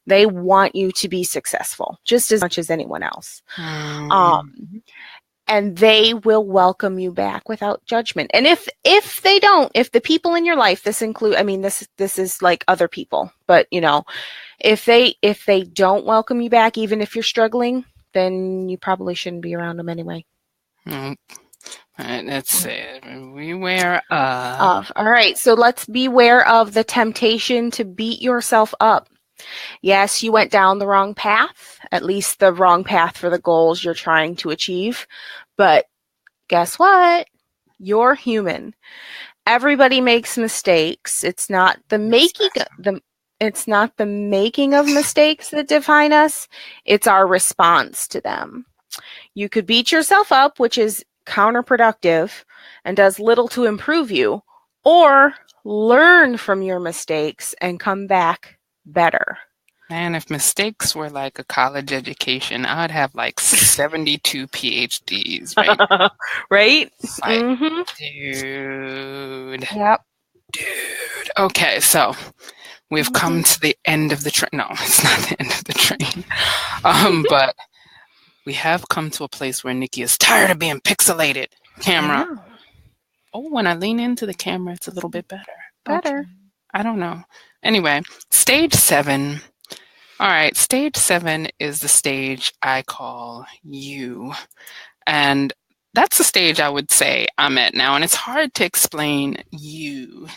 They want you to be successful just as much as anyone else. And they will welcome you back without judgment. And if they don't, if the people in your life, this is like other people, but if they don't welcome you back, even if you're struggling, then you probably shouldn't be around them anyway. Let's beware of. All right, so let's beware of the temptation to beat yourself up. Yes, you went down the wrong path, at least the wrong path for the goals you're trying to achieve. But guess what? You're human. Everybody makes mistakes. It's not the making of mistakes that define us. It's our response to them. You could beat yourself up, which is counterproductive and does little to improve you, or learn from your mistakes, and come back better. Man, if mistakes were like a college education, I'd have like 72 PhDs, right? Right? It's like, dude, Yep. dude. Okay, so we've come to the end of the train. No, it's not the end of the train. But we have come to a place where Nikki is tired of being pixelated. Camera. Oh, when I lean into the camera, it's a little bit better. Better. Okay. I don't know. Anyway, stage 7. All right, stage 7 is the stage I call you. And that's the stage I would say I'm at now. And it's hard to explain you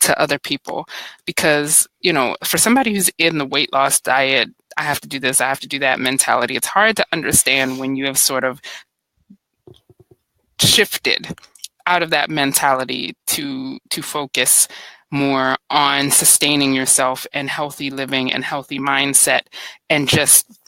to other people because, you know, for somebody who's in the weight loss diet, I have to do this, I have to do that mentality. It's hard to understand when you have sort of shifted out of that mentality to focus more on sustaining yourself and healthy living and healthy mindset and just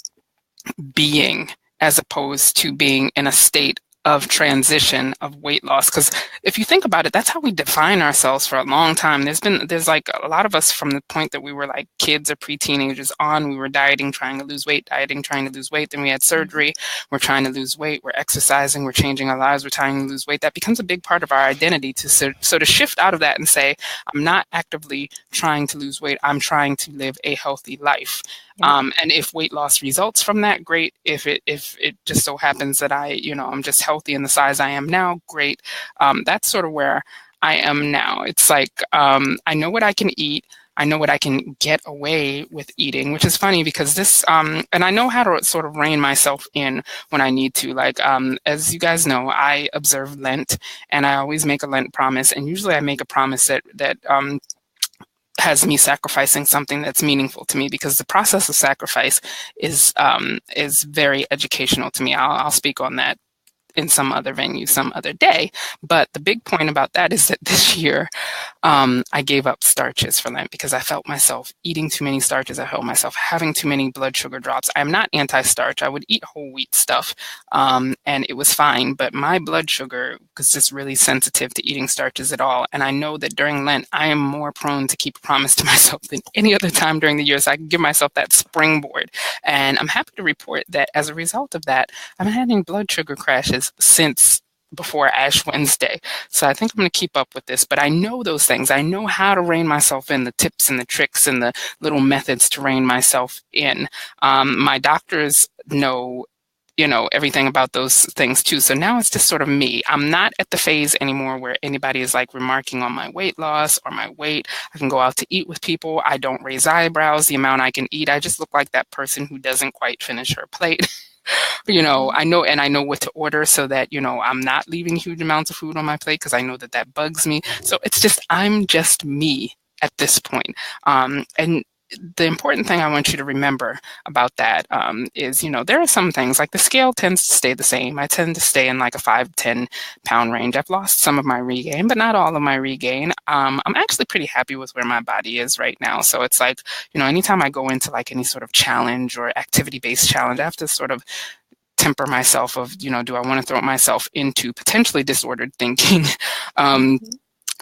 being, as opposed to being in a state of transition of weight loss. Because if you think about it, that's how we define ourselves for a long time. There's like a lot of us from the point that we were like kids or pre-teenagers on, we were dieting, trying to lose weight, dieting, trying to lose weight. Then we had surgery. We're trying to lose weight. We're exercising. We're changing our lives. We're trying to lose weight. That becomes a big part of our identity. So to shift out of that and say, I'm not actively trying to lose weight. I'm trying to live a healthy life. And if weight loss results from that, great. If it just so happens that I'm just healthy in the size I am now, great. That's sort of where I am now. It's like, I know what I can eat. I know what I can get away with eating, which is funny because this, and I know how to sort of rein myself in when I need to. Like, as you guys know, I observe Lent and I always make a Lent promise. And usually I make a promise that has me sacrificing something that's meaningful to me, because the process of sacrifice is very educational to me. I'll speak on that in some other venue, some other day. But the big point about that is that this year, I gave up starches for Lent because I felt myself eating too many starches. I felt myself having too many blood sugar drops. I'm not anti-starch. I would eat whole wheat stuff, and it was fine. But my blood sugar was just really sensitive to eating starches at all. And I know that during Lent, I am more prone to keep a promise to myself than any other time during the year. So I can give myself that springboard. And I'm happy to report that as a result of that, I'm having blood sugar crashes since before Ash Wednesday. So I think I'm going to keep up with this, but I know those things. I know how to rein myself in, the tips and the tricks and the little methods to rein myself in. My doctors know, everything about those things too. So now it's just sort of me. I'm not at the phase anymore where anybody is like remarking on my weight loss or my weight. I can go out to eat with people. I don't raise eyebrows the amount I can eat. I just look like that person who doesn't quite finish her plate. I know what to order so that, I'm not leaving huge amounts of food on my plate because I know that bugs me. So it's just, I'm just me at this point. And the important thing I want you to remember about that is, there are some things like the scale tends to stay the same. I tend to stay in like a 5-10 pound range. I've lost some of my regain, but not all of my regain. I'm actually pretty happy with where my body is right now. So it's like, anytime I go into like any sort of challenge or activity-based challenge, I have to sort of temper myself of, do I want to throw myself into potentially disordered thinking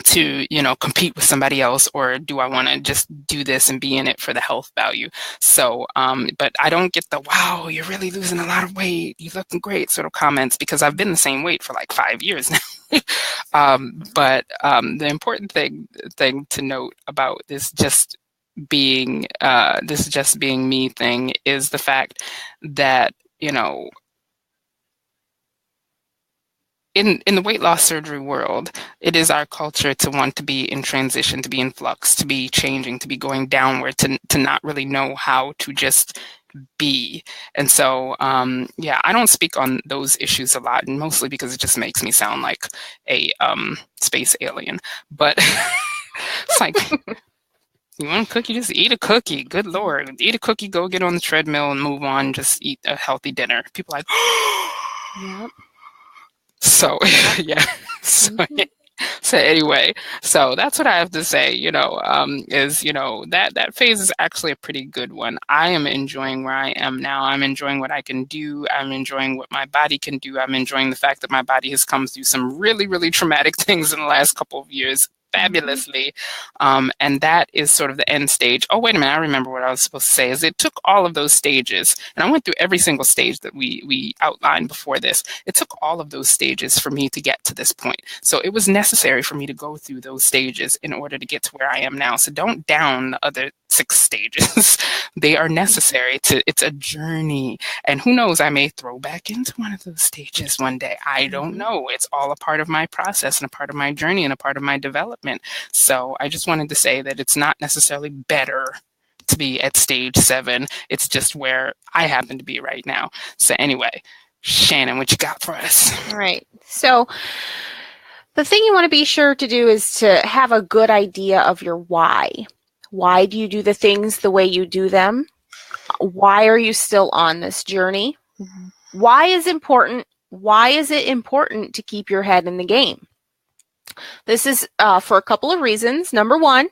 to, compete with somebody else, or do I want to just do this and be in it for the health value? So, but I don't get the, wow, you're really losing a lot of weight, you're looking great sort of comments, because I've been the same weight for like 5 years now. But the important thing to note about this just being me thing is the fact that, in the weight loss surgery world, it is our culture to want to be in transition, to be in flux, to be changing, to be going downward, to not really know how to just be. And so, I don't speak on those issues a lot, and mostly because it just makes me sound like a space alien. But it's like, you want a cookie? Just eat a cookie. Good Lord. Eat a cookie, go get on the treadmill and move on. Just eat a healthy dinner. People are like, Yep. So, yeah. So anyway, so that's what I have to say, is, that phase is actually a pretty good one. I am enjoying where I am now. I'm enjoying what I can do. I'm enjoying what my body can do. I'm enjoying the fact that my body has come through some really, really traumatic things in the last couple of years. fabulously. And that is sort of the end stage. Oh, wait a minute. I remember what I was supposed to say is it took all of those stages, and I went through every single stage that we outlined before this. It took all of those stages for me to get to this point. So it was necessary for me to go through those stages in order to get to where I am now. So don't down the other 6 stages. They are necessary it's a journey. And who knows, I may throw back into one of those stages one day. I don't know. It's all a part of my process and a part of my journey and a part of my development. So I just wanted to say that it's not necessarily better to be at stage 7. It's just where I happen to be right now. So anyway, Shannon, what you got for us? All right. So the thing you want to be sure to do is to have a good idea of your why. Why do you do the things the way you do them? Why are you still on this journey? Why is important? Why is it important to keep your head in the game? This is for a couple of reasons. Number one,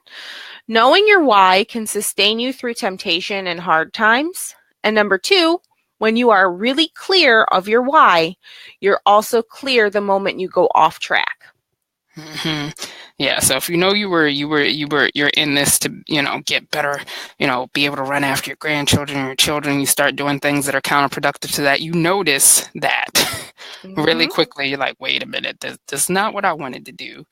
knowing your why can sustain you through temptation and hard times. And number two, when you are really clear of your why, you're also clear the moment you go off track. Mm-hmm. Yeah. So if you know you're in this to, get better, be able to run after your grandchildren or your children, you start doing things that are counterproductive to that, you notice that really quickly. You're like, wait a minute, that's not what I wanted to do.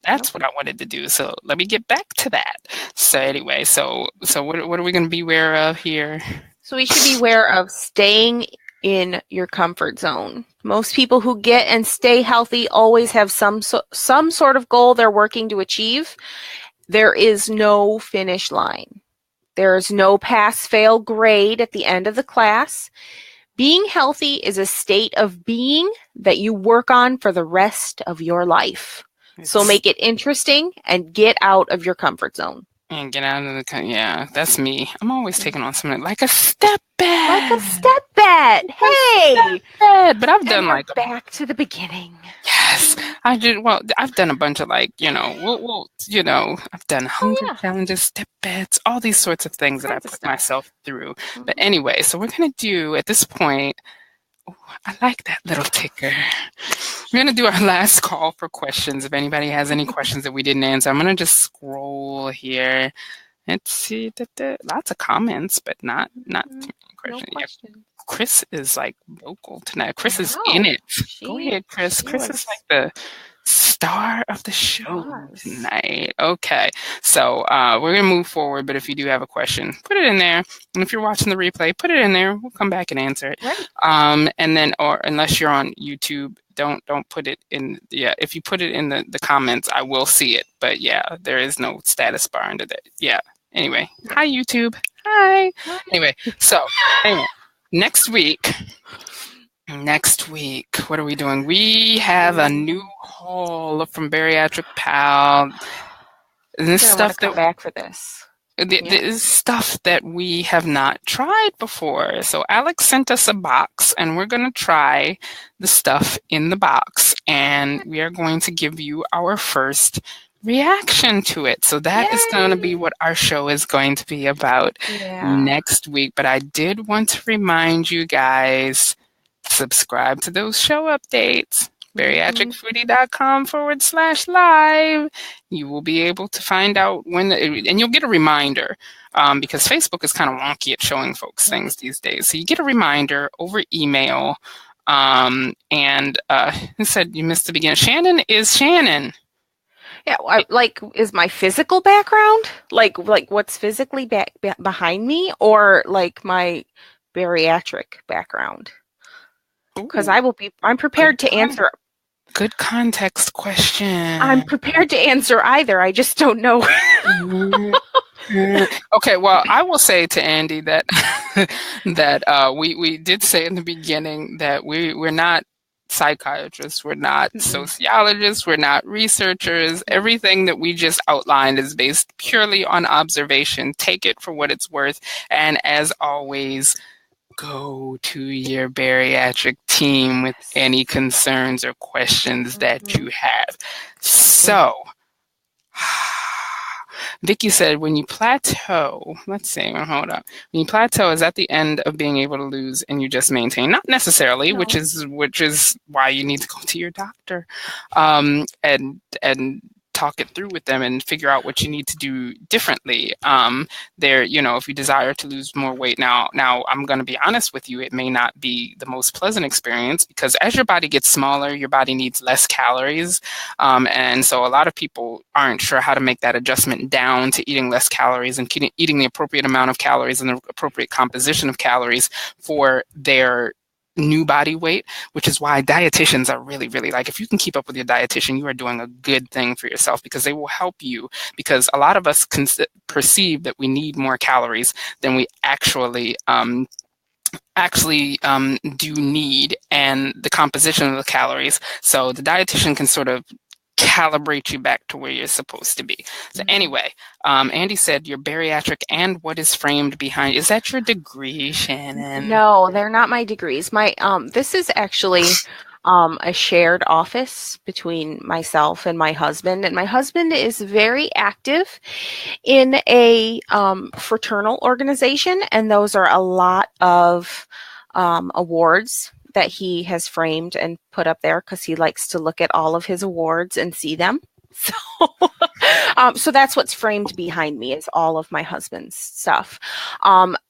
That's what I wanted to do. So let me get back to that. So anyway, so what are we going to be aware of here? So we should be aware of staying in your comfort zone. Most people who get and stay healthy always have some sort of goal they're working to achieve. There is no finish line. There is no pass-fail grade at the end of the class. Being healthy is a state of being that you work on for the rest of your life. So make it interesting and get out of your comfort zone. And get out of the that's me. I'm always taking on something like a step back. Like a step back. Hey! But I've done back to the beginning. Yes, I did. Well, I've done a bunch of I've done hunger challenges, step beds, all these sorts of things that I put myself through. But anyway, so we're gonna do at this point. Oh, I like that little ticker. We're going to do our last call for questions. If anybody has any questions that we didn't answer, I'm going to just scroll here. Let's see. Lots of comments, but not too many questions. No questions. Yeah, Chris is vocal tonight. Chris is in it. Go ahead, Chris. Chris is the star of the show tonight. Okay, so we're gonna move forward, but if you do have a question, put it in there, and if you're watching the replay, put it in there. We'll come back and answer it. Right. And then, or unless you're on YouTube, don't put it in. Yeah, if you put it in the comments, I will see it. But yeah, there is no status bar under that. Yeah. Anyway, hi YouTube. Hi. Anyway, next week, what are we doing? We have a new haul from Bariatric Pal. This stuff come back for this. This is stuff that we have not tried before. So Alex sent us a box, and we're going to try the stuff in the box, and we are going to give you our first reaction to it. So that is going to be what our show is going to be about next week. But I did want to remind you guys, subscribe to those show updates. Bariatricfoodie.com/live. You will be able to find out when, and you'll get a reminder because Facebook is kind of wonky at showing folks things these days. So you get a reminder over email. And who said you missed the beginning? Shannon is Shannon. Yeah, is my physical background like what's physically behind me, or my bariatric background? Because I'm prepared to answer. Good context question. I'm prepared to answer either. I just don't know. Okay, well, I will say to Andy that we did say in the beginning that we're not psychiatrists, we're not sociologists, we're not researchers. Everything that we just outlined is based purely on observation. Take it for what it's worth, and as always, go to your bariatric team with any concerns or questions that you have. So, Vicky said, when you plateau, let's see, hold up. When you plateau, is that the end of being able to lose and you just maintain? Not necessarily, which is why you need to go to your doctor. And talk it through with them and figure out what you need to do differently. There, if you desire to lose more weight, now I'm going to be honest with you, it may not be the most pleasant experience, because as your body gets smaller, your body needs less calories. And so a lot of people aren't sure how to make that adjustment down to eating less calories and eating the appropriate amount of calories and the appropriate composition of calories for their new body weight, which is why dietitians are really, really, like, if you can keep up with your dietitian, you are doing a good thing for yourself, because they will help you, because a lot of us perceive that we need more calories than we actually do need, and the composition of the calories. So the dietitian can sort of calibrate you back to where you're supposed to be. So anyway, Andy said you're bariatric and what is framed behind. Is that your degree, Shannon? No, they're not my degrees. My this is actually a shared office between myself and my husband. And my husband is very active in a fraternal organization, and those are a lot of awards that he has framed and put up there, because he likes to look at all of his awards and see them. So, so that's what's framed behind me, is all of my husband's stuff.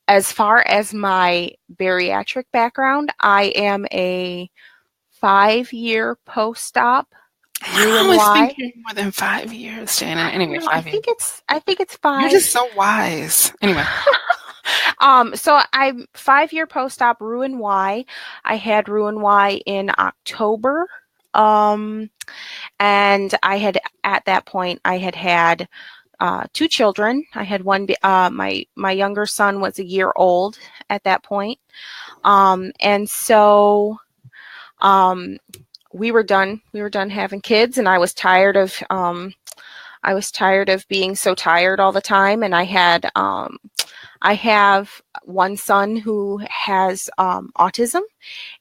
As far as my bariatric background, I am a 5-year post-op. I was thinking more than 5 years, Shannon. Anyway, 5 years. I think it's 5. You're just so wise. Anyway. So I'm 5-year post-op Roux-en-Y. I had Roux-en-Y in October. And I had, at that point, I had 2 children. I had one, my younger son was a year old at that point. And so, we were done having kids, and I was tired of being so tired all the time. And I have one son who has autism,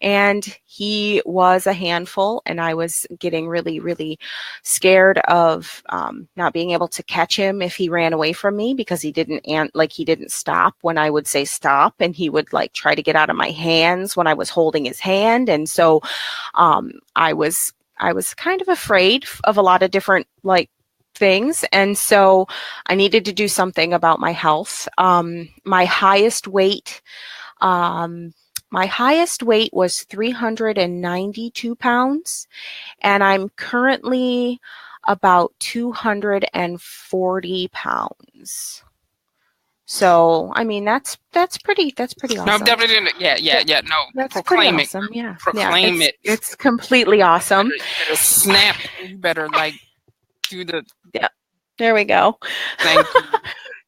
and he was a handful, and I was getting really, really scared of not being able to catch him if he ran away from me, because he didn't stop when I would say stop, and he would like try to get out of my hands when I was holding his hand. And so I was kind of afraid of a lot of different things, and so I needed to do something about my health. My highest weight was 392 pounds, and I'm currently about 240 pounds. So, I mean, that's pretty awesome. No, definitely, yeah. No, that's proclaim it. Awesome. Yeah, proclaim it. It's completely awesome. You better snap. You better do the. Yeah, there we go. Thank you.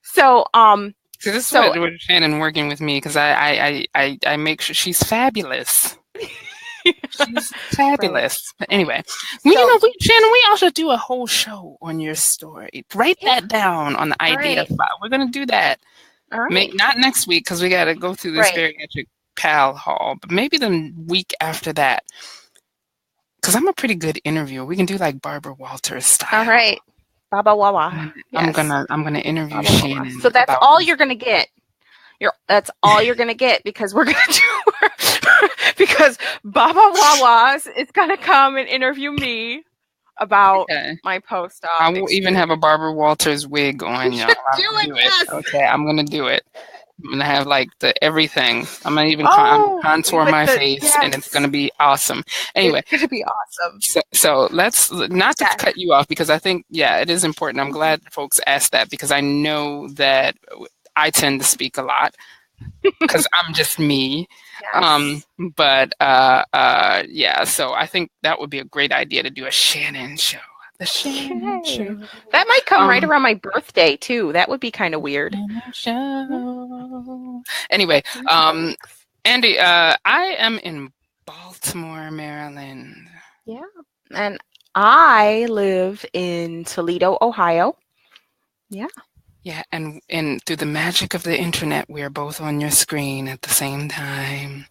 So, so this is what Shannon working with me, because I make sure she's fabulous. She's fabulous. But anyway, Shannon, we also do a whole show on your story. Write that down on the idea file. We're gonna do that. All right. Not next week, because we got to go through this bariatric pal haul, but maybe the week after that. Because I'm a pretty good interviewer. We can do like Barbara Walters style. All right. Baba Wawa. I'm gonna interview Baba Shannon. So that's all you're gonna get. That's all you're gonna get, because we're gonna do because Baba Wawa is gonna come and interview me about my post-op. I will even have a Barbara Walters wig on, y'all. Yes. Okay, I'm gonna do it. I'm gonna have everything. I'm gonna even contour my face, and it's gonna be awesome. Anyway, it's gonna be awesome. So let's not to cut you off, because I think it is important. I'm glad folks asked that, because I know that I tend to speak a lot because I'm just me. Yes. So I think that would be a great idea to do a Shannon show. The Shannon show. That might come right around my birthday too. That would be kind of weird. Anyway, Andy, I am in Baltimore, Maryland. Yeah, and I live in Toledo, Ohio. Yeah. Yeah, and through the magic of the internet, we are both on your screen at the same time.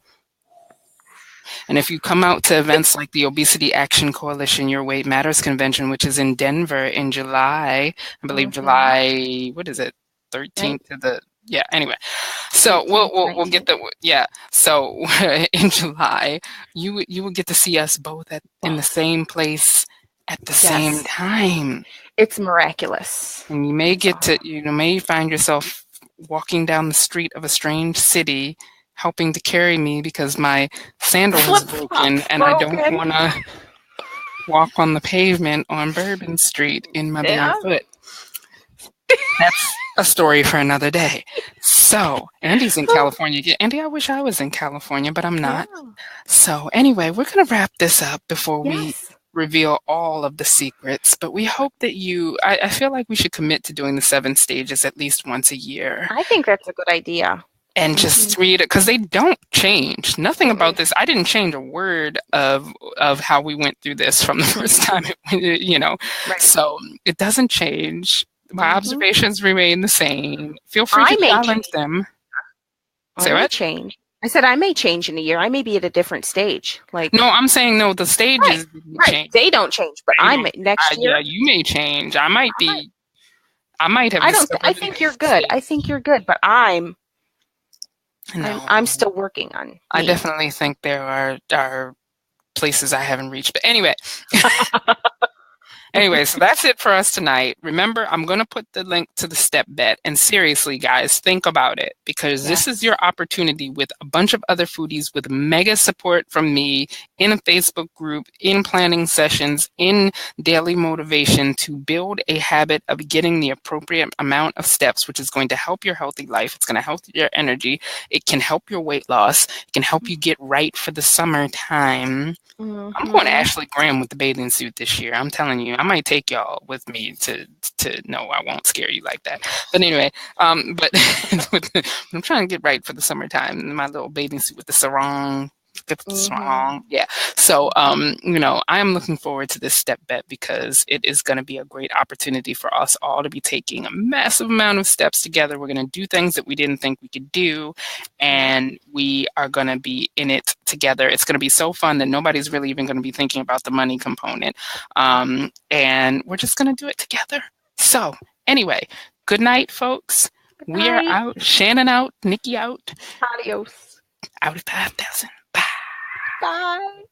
And if you come out to events like the Obesity Action Coalition Your Weight Matters Convention, which is in Denver in July, I believe July, what is it, 13th to the, anyway. So we'll get so in July, you will get to see us both in the same place at the same time. It's miraculous. And you may may find yourself walking down the street of a strange city, helping to carry me because my sandal is broken and I don't want to walk on the pavement on Bourbon Street in my bare foot. That's a story for another day. So, Andy's in California. Andy, I wish I was in California, but I'm not. Yeah. So, anyway, we're going to wrap this up before we reveal all of the secrets. But we hope that I feel like we should commit to doing the 7 stages at least once a year. I think that's a good idea. And just read it, because they don't change. Nothing about this. I didn't change a word of how we went through this from the first time, Right. So it doesn't change. My observations remain the same. Feel free to challenge them. Say what? Change. I said I may change in a year. I may be at a different stage. No, I'm saying no. The stages change. They don't change, but next year. Yeah, you may change. I might be. I might have. I think you're good. I think you're good, but I'm still working on. I definitely think there are places I haven't reached. But anyway. Anyway, so that's it for us tonight. Remember, I'm going to put the link to the step bet. And seriously, guys, think about it, because this is your opportunity with a bunch of other foodies with mega support from me in a Facebook group, in planning sessions, in daily motivation to build a habit of getting the appropriate amount of steps, which is going to help your healthy life. It's going to help your energy. It can help your weight loss. It can help you get right for the summertime. I'm going to Ashley Graham with the bathing suit this year. I'm telling you, I might take y'all with me to no, I won't scare you like that. But anyway, but I'm trying to get right for the summertime. My little bathing suit with the sarong. Yeah. So, I am looking forward to this step bet, because it is going to be a great opportunity for us all to be taking a massive amount of steps together. We're going to do things that we didn't think we could do, and we are going to be in it together. It's going to be so fun that nobody's really even going to be thinking about the money component. And we're just going to do it together. So anyway, good night, folks. We are out. Shannon out. Nikki out. Adios. Out of 5,000. Bye.